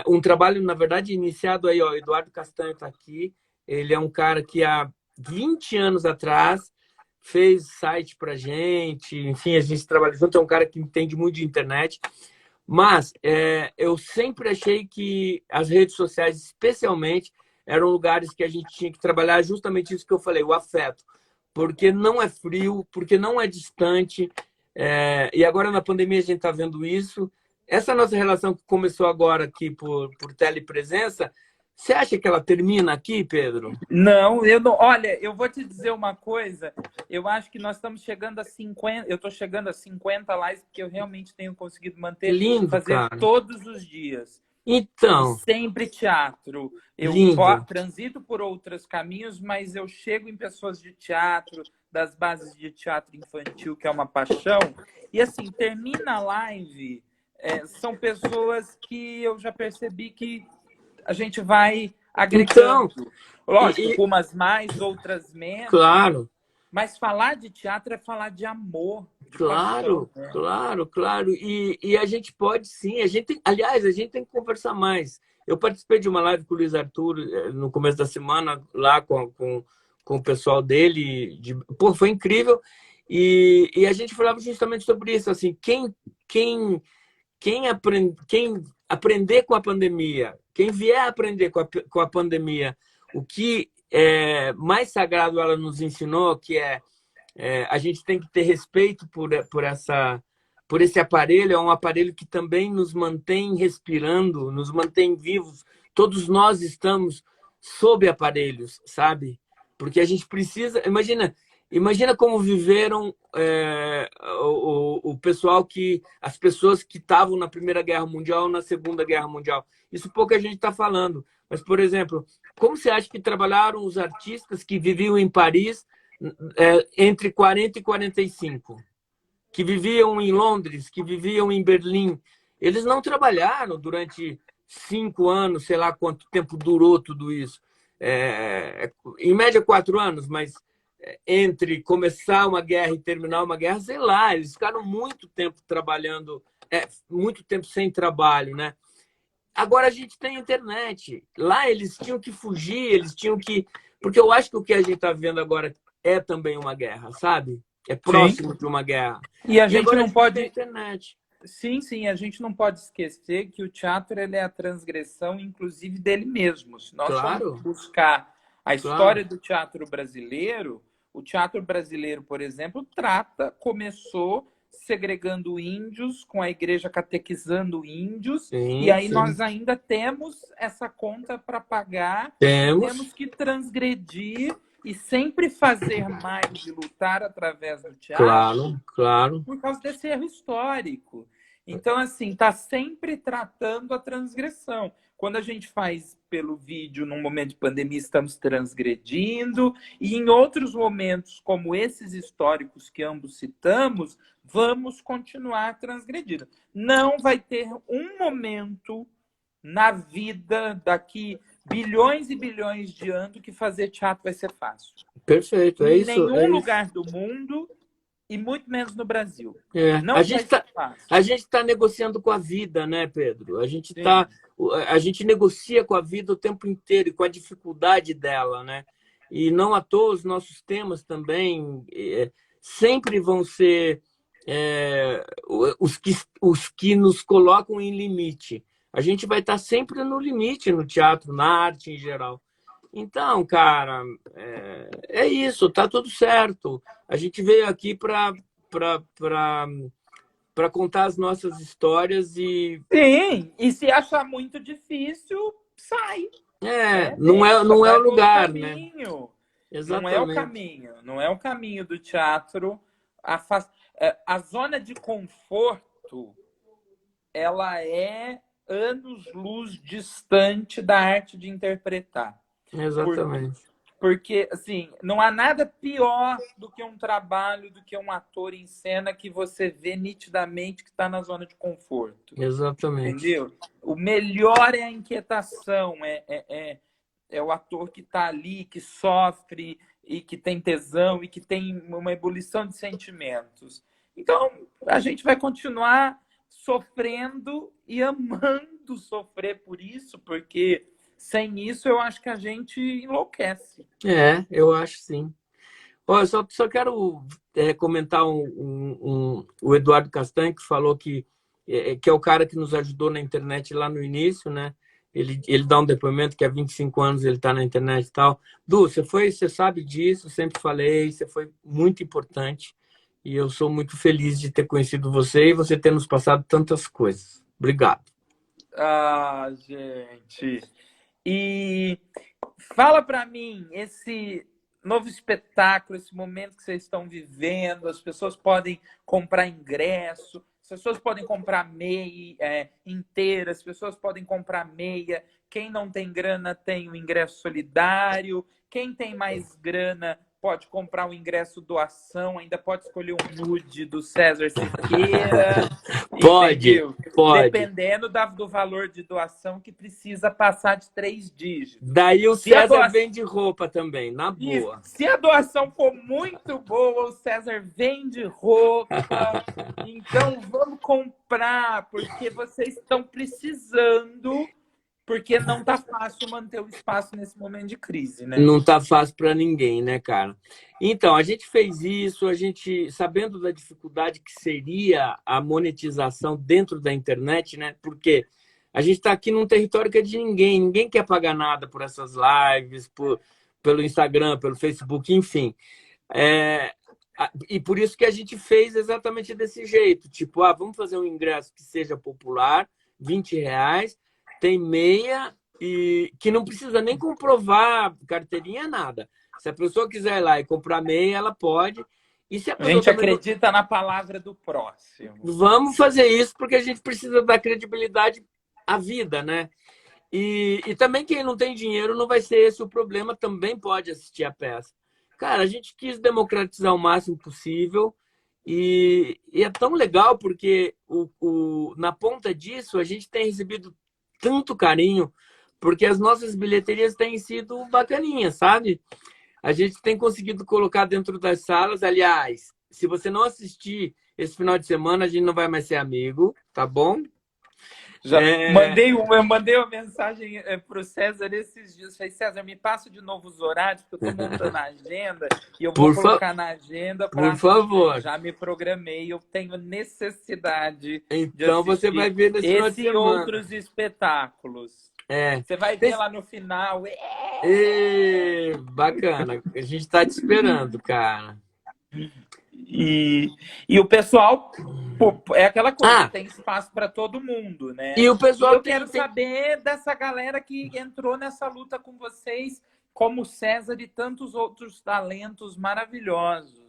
Um trabalho, na verdade, iniciado aí, ó, Eduardo Castanho está aqui. Ele é um cara que há 20 anos atrás fez site para gente, enfim, a gente trabalha junto, é um cara que entende muito de internet. Mas eu sempre achei que as redes sociais, especialmente, eram lugares que a gente tinha que trabalhar justamente isso que eu falei, o afeto. Porque não é frio, porque não é distante. E agora na pandemia a gente está vendo isso. Essa nossa relação que começou agora aqui por telepresença, você acha que ela termina aqui, Pedro? Não, eu não. Olha, eu vou te dizer uma coisa. Eu acho que nós estamos chegando a 50. Eu estou chegando a 50 lives, porque eu realmente tenho conseguido manter, Lindo, fazer cara. todos os dias. Então. E sempre teatro. Eu transito por outros caminhos, mas eu chego em pessoas de teatro, das bases de teatro infantil, que é uma paixão. E assim, termina a live, são pessoas que eu já percebi que a gente vai agregando. Então, lógico, umas mais, outras menos. Claro. Mas falar de teatro é falar de amor. De claro, paixão, né? claro. E a gente pode sim. Aliás, a gente tem que conversar mais. Eu participei de uma live com o Luiz Arthur no começo da semana, lá com o pessoal dele. Pô, foi incrível. E a gente falava justamente sobre isso. Assim, quem aprender com a pandemia, quem vier aprender com a pandemia, o que mais sagrado ela nos ensinou, que a gente tem que ter respeito por esse aparelho. É um aparelho que também nos mantém respirando, nos mantém vivos. Todos nós estamos sob aparelhos, sabe? Porque a gente precisa... Imagina como viveram o pessoal as pessoas que estavam na Primeira Guerra Mundial ou na Segunda Guerra Mundial. Isso pouca gente está falando. Mas, por exemplo, como você acha que trabalharam os artistas que viviam em Paris entre 40 e 45? Que viviam em Londres, que viviam em Berlim? Eles não trabalharam durante 5 anos, sei lá quanto tempo durou tudo isso. Em média, 4 anos, mas entre começar uma guerra e terminar uma guerra, sei lá, eles ficaram muito tempo trabalhando, muito tempo sem trabalho, né? Agora a gente tem internet. Lá eles tinham que fugir, eles tinham que... Porque eu acho que o que a gente está vendo agora é também uma guerra, sabe? É próximo de uma guerra. E a gente não pode... internet. Sim, a gente não pode esquecer que o teatro ele é a transgressão, inclusive, dele mesmo. Se nós formos buscar a história do teatro brasileiro, o teatro brasileiro, por exemplo, começou segregando índios, com a igreja catequizando índios, e aí nós ainda temos essa conta para pagar, temos que transgredir e sempre fazer mais e lutar através do teatro, claro. por causa desse erro histórico. Então, assim, está sempre tratando a transgressão. Quando a gente faz pelo vídeo, num momento de pandemia, estamos transgredindo, e em outros momentos, como esses históricos que ambos citamos, vamos continuar transgredindo. Não vai ter um momento na vida daqui bilhões e bilhões de anos que fazer teatro vai ser fácil. Perfeito, é em isso. Em nenhum lugar do mundo, e muito menos no Brasil. Não a gente está negociando com a vida, né, Pedro? A gente negocia com a vida o tempo inteiro e com a dificuldade dela, né? E não à toa os nossos temas também sempre vão ser os que nos colocam em limite. a gente vai estar sempre no limite no teatro, na arte em geral. Então, cara, é isso, tá tudo certo. A gente veio aqui para contar as nossas histórias e Sim, e se achar muito difícil, sai, né? não é Vai o para outro lugar, né? caminho. Não é o Exatamente. caminho, não é o caminho do teatro. A zona de conforto, ela é anos-luz distante da arte de interpretar. Exatamente. Porque, assim, não há nada pior do que um trabalho, do que um ator em cena que você vê nitidamente que está na zona de conforto. Exatamente. Entendeu? O melhor é a inquietação, é o ator que está ali, que sofre e que tem tesão e que tem uma ebulição de sentimentos. Então, a gente vai continuar sofrendo e amando sofrer por isso, porque sem isso eu acho que a gente enlouquece. Eu acho sim. Ó, eu só quero comentar o Eduardo Castanho, que falou que é o cara que nos ajudou na internet lá no início, né? Ele dá um depoimento que há 25 anos ele está na internet e tal. Du, você sabe disso, sempre falei, você foi muito importante e eu sou muito feliz de ter conhecido você e você ter nos passado tantas coisas. Obrigado. Ah, gente. E fala para mim, esse novo espetáculo, esse momento que vocês estão vivendo, as pessoas podem comprar ingresso, as pessoas podem comprar meia inteira, as pessoas podem comprar meia. Quem não tem grana tem o ingresso solidário. Quem tem mais grana pode comprar o ingresso doação, ainda pode escolher um nude do César Siqueira, Pode, entendeu? pode. Dependendo do valor de doação que precisa passar de 3 dígitos. Daí o Se a César doação, vende roupa também, na boa. se a doação for muito boa, o César vende roupa. Então vamos comprar, porque vocês estão precisando, porque não está fácil manter o espaço nesse momento de crise, né? Não tá fácil para ninguém, né, cara? Então, a gente fez isso, a gente, sabendo da dificuldade que seria a monetização dentro da internet, né? Porque a gente está aqui num território que é de ninguém, ninguém quer pagar nada por essas lives, pelo Instagram, pelo Facebook, enfim. É, e por isso que a gente fez exatamente desse jeito. Tipo, vamos fazer um ingresso que seja popular, R$ 20, tem meia e que não precisa nem comprovar carteirinha, nada. Se a pessoa quiser ir lá e comprar meia, ela pode. E se a A pessoa gente também não... acredita na palavra do próximo. Vamos fazer isso porque a gente precisa dar credibilidade à vida, né? E também quem não tem dinheiro não vai ser esse o problema, também pode assistir a peça. Cara, a gente quis democratizar o máximo possível e é tão legal porque na ponta disso a gente tem recebido tanto carinho porque as nossas bilheterias têm sido bacaninhas, sabe? A gente tem conseguido colocar dentro das salas. Aliás, se você não assistir esse final de semana, a gente não vai mais ser amigo, tá bom? Eu mandei uma mensagem para o César esses dias. Falei, César, me passa de novo os horários, porque eu estou montando a agenda e eu vou Por, fa colocar na agenda por para. favor. Já me programei, eu tenho necessidade de Então você vai assistir ver nesse final de esse e semana. outros espetáculos. É. Você vai ver lá no final. Bacana. A gente está te esperando, cara. E o pessoal, pô, é aquela coisa, Ah, tem espaço para todo mundo, né? e o E pessoal eu quero saber dessa galera que entrou nessa luta com vocês, como o César e tantos outros talentos maravilhosos.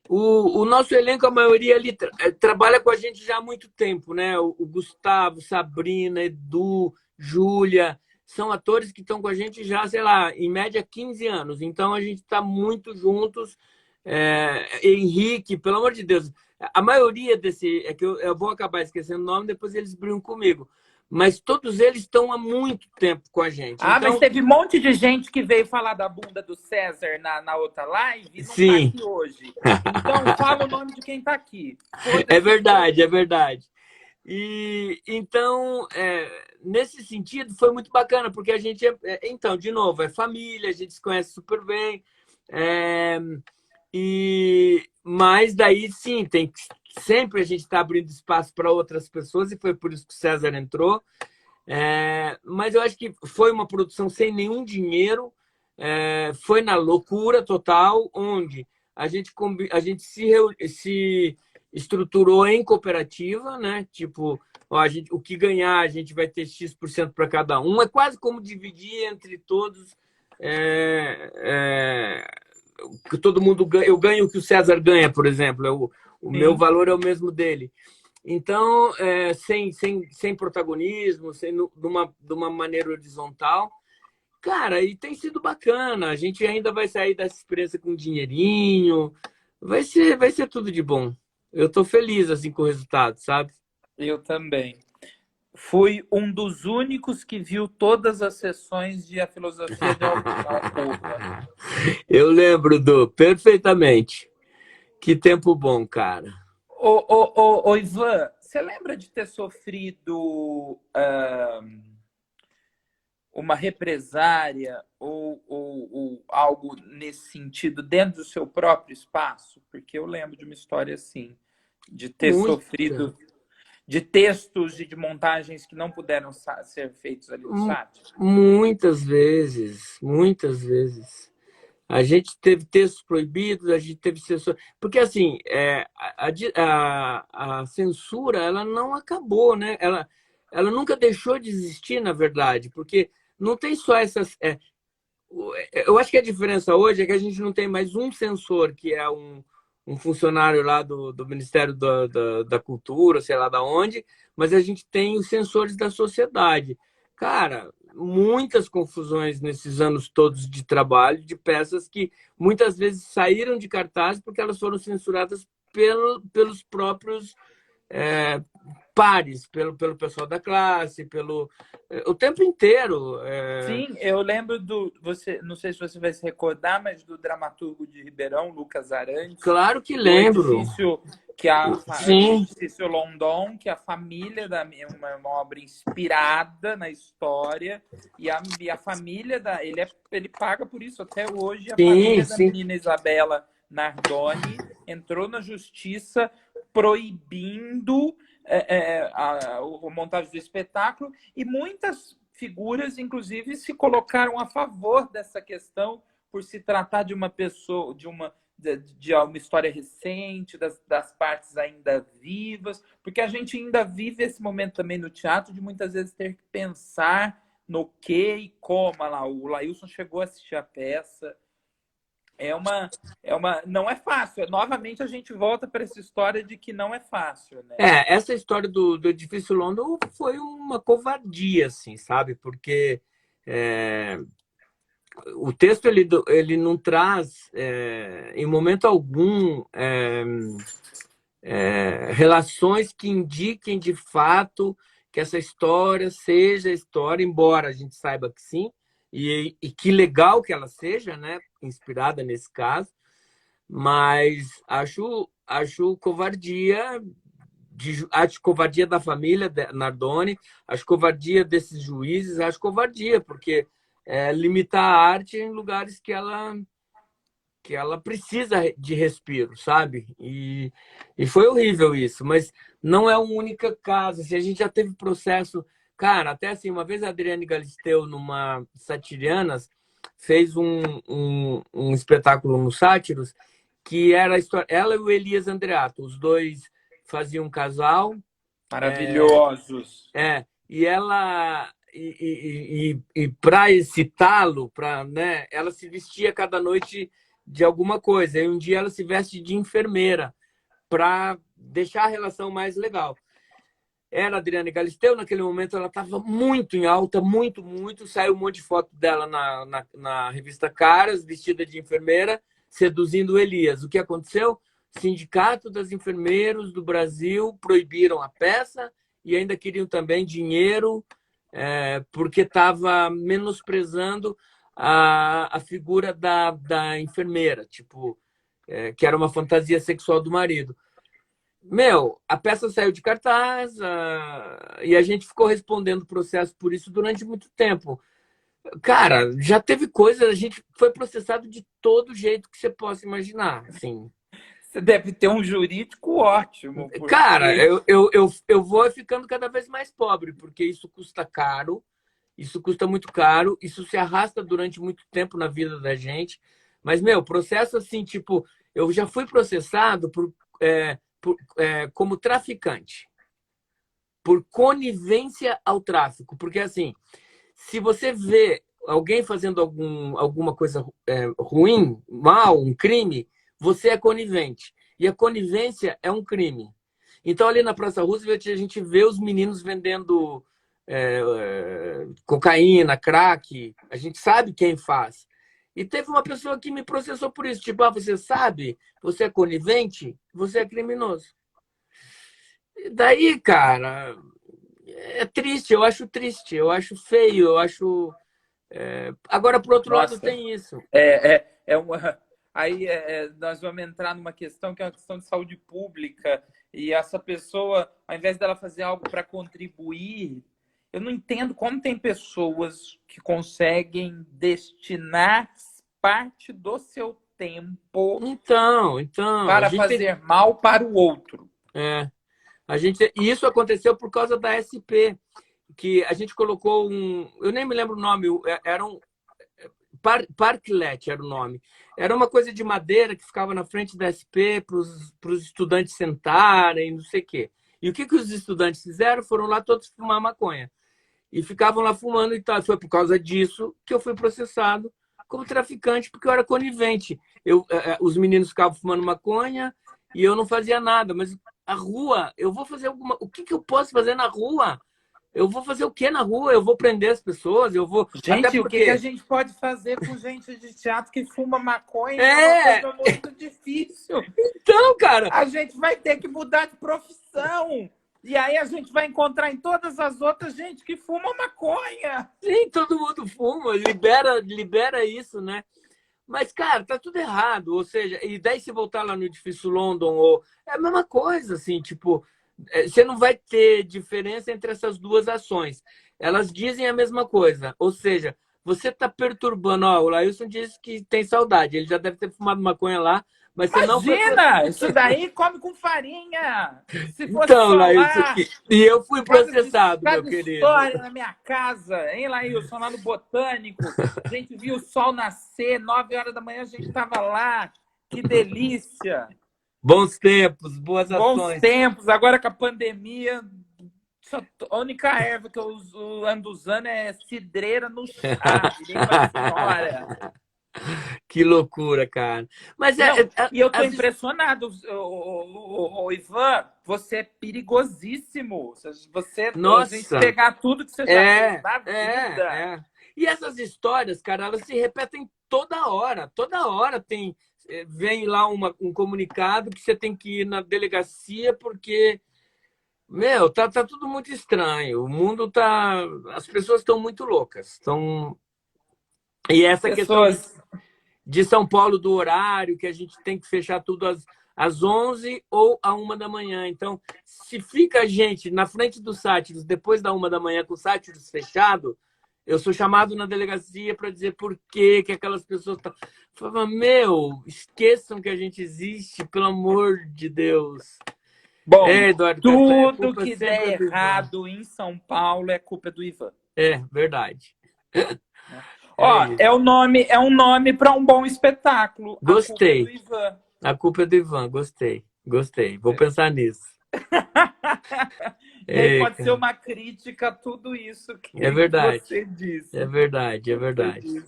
o nosso elenco, a maioria ali trabalha com a gente já há muito tempo, né? O Gustavo, Sabrina, Edu, Júlia, são atores que estão com a gente já, sei lá, em média 15 anos. Então a gente está muito juntos. Henrique, pelo amor de Deus, a maioria desse. É que eu vou acabar esquecendo o nome, depois eles brigam comigo. Mas todos eles estão há muito tempo com a gente. Ah, mas Então, teve um monte de gente que veio falar da bunda do César na outra live e não está sim, aqui hoje. Então, fala o nome de quem está aqui. é verdade, é verdade. E então, nesse sentido, foi muito bacana, porque a gente então, de novo, é família, a gente se conhece super bem. Mas daí sim, sempre a gente está abrindo espaço para outras pessoas, e foi por isso que o César entrou. Mas eu acho que foi uma produção sem nenhum dinheiro, foi na loucura total, onde a gente se estruturou em cooperativa, né? Tipo, ó, o que ganhar, a gente vai ter X% para cada um. É quase como dividir entre todos. Que todo mundo ganha. Eu ganho o que o César ganha, por exemplo. O meu Sim. valor é o mesmo dele. Então, sem protagonismo, de uma maneira horizontal. Cara, e tem sido bacana. A gente ainda vai sair dessa experiência com dinheirinho. Vai ser tudo de bom. Eu tô feliz assim com o resultado, sabe? Eu também. Fui um dos únicos que viu todas as sessões de A Filosofia de Alcova. Eu lembro perfeitamente. Que tempo bom, cara. Ô, Ivan, você lembra de ter sofrido uma represária ou algo nesse sentido dentro do seu próprio espaço? Porque eu lembro de uma história assim, de ter Muita. sofrido de textos e de montagens que não puderam ser feitos ali no site? Muitas vezes, muitas vezes. A gente teve textos proibidos, a gente teve censura. Porque, assim, a censura ela não acabou, né? Ela nunca deixou de existir, na verdade, porque não tem só essas. Eu acho que a diferença hoje é que a gente não tem mais um censor, que é um funcionário lá do Ministério da Cultura, sei lá da onde, mas a gente tem os censores da sociedade. Cara, muitas confusões nesses anos todos de trabalho, de peças que muitas vezes saíram de cartaz porque elas foram censuradas pelos próprios é, pares, pelo pessoal da classe, o tempo inteiro. Sim, eu lembro você, não sei se você vai se recordar, mas do dramaturgo de Ribeirão, Lucas Arantes, Claro que do lembro. edifício Sim, edifício London, que a família uma obra inspirada na história e a família ele paga por isso até hoje. A sim, família da sim. menina Isabela Nardoni entrou na justiça proibindo a montagem do espetáculo, e muitas figuras, inclusive, se colocaram a favor dessa questão por se tratar de uma pessoa, de uma história recente, das partes ainda vivas, porque a gente ainda vive esse momento também no teatro de muitas vezes ter que pensar no que e como. Lá, o Lailson chegou a assistir a peça. Não é fácil. Novamente a gente volta para essa história de que não é fácil, né? Essa história do edifício London foi uma covardia, assim, sabe? Porque o texto ele não traz, em momento algum, relações que indiquem de fato que essa história seja história, embora a gente saiba que sim, e que legal que ela seja, né? Inspirada nesse caso, mas acho covardia. Acho covardia da família Nardoni, acho covardia desses juízes, acho covardia, porque limitar a arte em lugares que ela precisa de respiro, sabe? E foi horrível isso, mas não é o único caso. Assim, a gente já teve processo. Cara, até assim, uma vez a Adriane Galisteu, numa Satirianas, fez um espetáculo no Sátiros, que era a história. Ela e o Elias Andreato, os dois faziam um casal. Maravilhosos. E ela. E para excitá-lo, né, ela se vestia cada noite de alguma coisa. E um dia ela se veste de enfermeira para deixar a relação mais legal. Era a Adriane Galisteu, naquele momento ela estava muito em alta, muito, muito. Saiu um monte de foto dela na revista Caras, vestida de enfermeira, seduzindo o Elias. O que aconteceu? Sindicato das Enfermeiros do Brasil proibiram a peça e ainda queriam também dinheiro, porque estava menosprezando a figura da enfermeira, tipo, que era uma fantasia sexual do marido. Meu, a peça saiu de cartaz, e a gente ficou respondendo o processo por isso durante muito tempo. Cara, já teve coisa, a gente foi processado de todo jeito que você possa imaginar, assim. Você deve ter um jurídico ótimo, Cara, porque... eu vou ficando cada vez mais pobre, porque isso custa caro, isso custa muito caro, isso se arrasta durante muito tempo na vida da gente. Mas, meu, processo assim, tipo, eu já fui processado como traficante, por conivência ao tráfico. Porque, assim, se você vê alguém fazendo alguma coisa ruim, mal, um crime, você é conivente. E a conivência é um crime. Então, ali na Praça Roosevelt, a gente vê os meninos vendendo cocaína, crack. A gente sabe quem faz. E teve uma pessoa que me processou por isso. Tipo, você sabe? Você é conivente? Você é criminoso. E daí, cara, é triste. Eu acho triste. Eu acho feio. Eu acho... Agora, por outro lado, Nossa, tem isso. é uma... Aí nós vamos entrar numa questão que é uma questão de saúde pública, e essa pessoa, ao invés dela fazer algo para contribuir, eu não entendo como tem pessoas que conseguem destinar parte do seu tempo Então, a para gente tem... fazer mal para o outro. E isso aconteceu por causa da SP, que a gente colocou um... Eu nem me lembro o nome, era um... Parklet era o nome. Era uma coisa de madeira que ficava na frente da SP para os estudantes sentarem, não sei o quê. E o que os estudantes fizeram? Foram lá todos fumar maconha. E ficavam lá fumando e tal. Foi por causa disso que eu fui processado como traficante, porque eu era conivente. Os meninos ficavam fumando maconha e eu não fazia nada. Mas a rua, eu vou fazer alguma... O que eu posso fazer na rua? Eu vou fazer o que na rua? Eu vou prender as pessoas? Eu vou... Até Gente, o que a porque... gente pode fazer com gente de teatro que fuma maconha é uma É, coisa muito difícil. então, cara, A gente vai ter que mudar de profissão. E aí a gente vai encontrar em todas as outras gente que fuma maconha. sim, todo mundo fuma, libera isso, né? Mas, cara, tá tudo errado. Ou seja, e daí se voltar lá no edifício London, é a mesma coisa, assim, tipo, você não vai ter diferença entre essas duas ações. Elas dizem a mesma coisa. Ou seja, você tá perturbando. Ó, o Lailson disse que tem saudade. Ele já deve ter fumado maconha lá, mas você não foi. Imagina! Isso daí come com farinha. Se fosse Então, Lailson, falar e eu fui processado, meu cada querido. história na minha casa, hein, Laílson, lá no Botânico. A gente viu o sol nascer, 9 horas da manhã a gente estava lá. Que delícia! Bons tempos, boas Bons ações. tempos. Agora com a pandemia, a única erva que eu ando usando é cidreira no chá. Virei uma senhora. Que loucura, cara. Mas Não, e eu tô impressionado, Ivan, você é perigosíssimo. A gente Nossa, pegar tudo que você já fez na vida. é. E essas histórias, cara, elas se repetem toda hora. Toda hora tem vem lá um comunicado que você tem que ir na delegacia porque, meu, tá tudo muito estranho. O mundo tá... As pessoas estão muito loucas. E essa questão Pessoas. de São Paulo, do horário, que a gente tem que fechar tudo às 11 ou à 1 da manhã. Então, se fica a gente na frente dos sátiros depois da 1 da manhã com o sátiros fechado, eu sou chamado na delegacia para dizer por que aquelas pessoas estão... Fala, meu, esqueçam que a gente existe, pelo amor de Deus. Bom, Eduardo Castanha, tudo culpa que sempre der do Ivan. errado em São Paulo é culpa do Ivan. É, verdade. É Ó, isso. é um nome para um bom espetáculo. A culpa é do Gostei. Ivan. A culpa é do Ivan. Gostei. Vou pensar nisso. E aí É, pode ser cara. uma crítica a tudo isso É que verdade. você disse. É verdade, é verdade.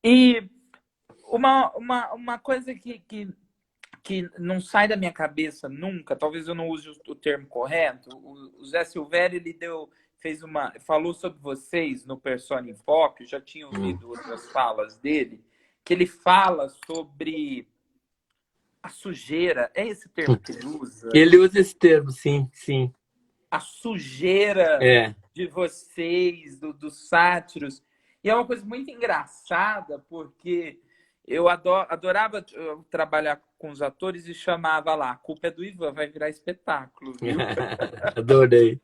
E uma coisa que não sai da minha cabeça nunca, talvez eu não use o termo correto, o Zé Silvério falou sobre vocês no Persona em Foco, já tinha ouvido outras falas dele, que ele fala sobre a sujeira, é esse termo que ele usa? Ele usa esse termo, sim, sim. A sujeira É. de vocês, dos sátiros. E é uma coisa muito engraçada, porque eu adorava trabalhar com os atores e chamava lá, a culpa é do Ivan, vai virar espetáculo, viu? Adorei.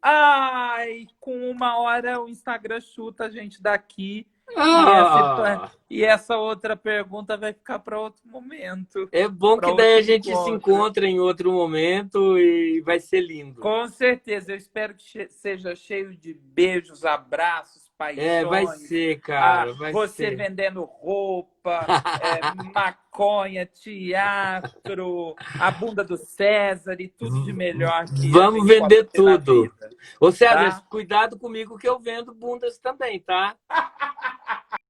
Ai, com 1 hora o Instagram chuta a gente daqui. Ah, E essa outra pergunta vai ficar para outro momento, é bom para que daí outro a gente se encontro. encontra em outro momento e vai ser lindo. Com certeza, eu espero que seja cheio de beijos, abraços, É, vai paixões, ser, cara, vai você ser. vendendo roupa, maconha, teatro, a bunda do César e tudo de melhor que a Vamos gente possa vender ter na tudo. vida, Ô, César, tá? cuidado comigo que eu vendo bundas também, tá?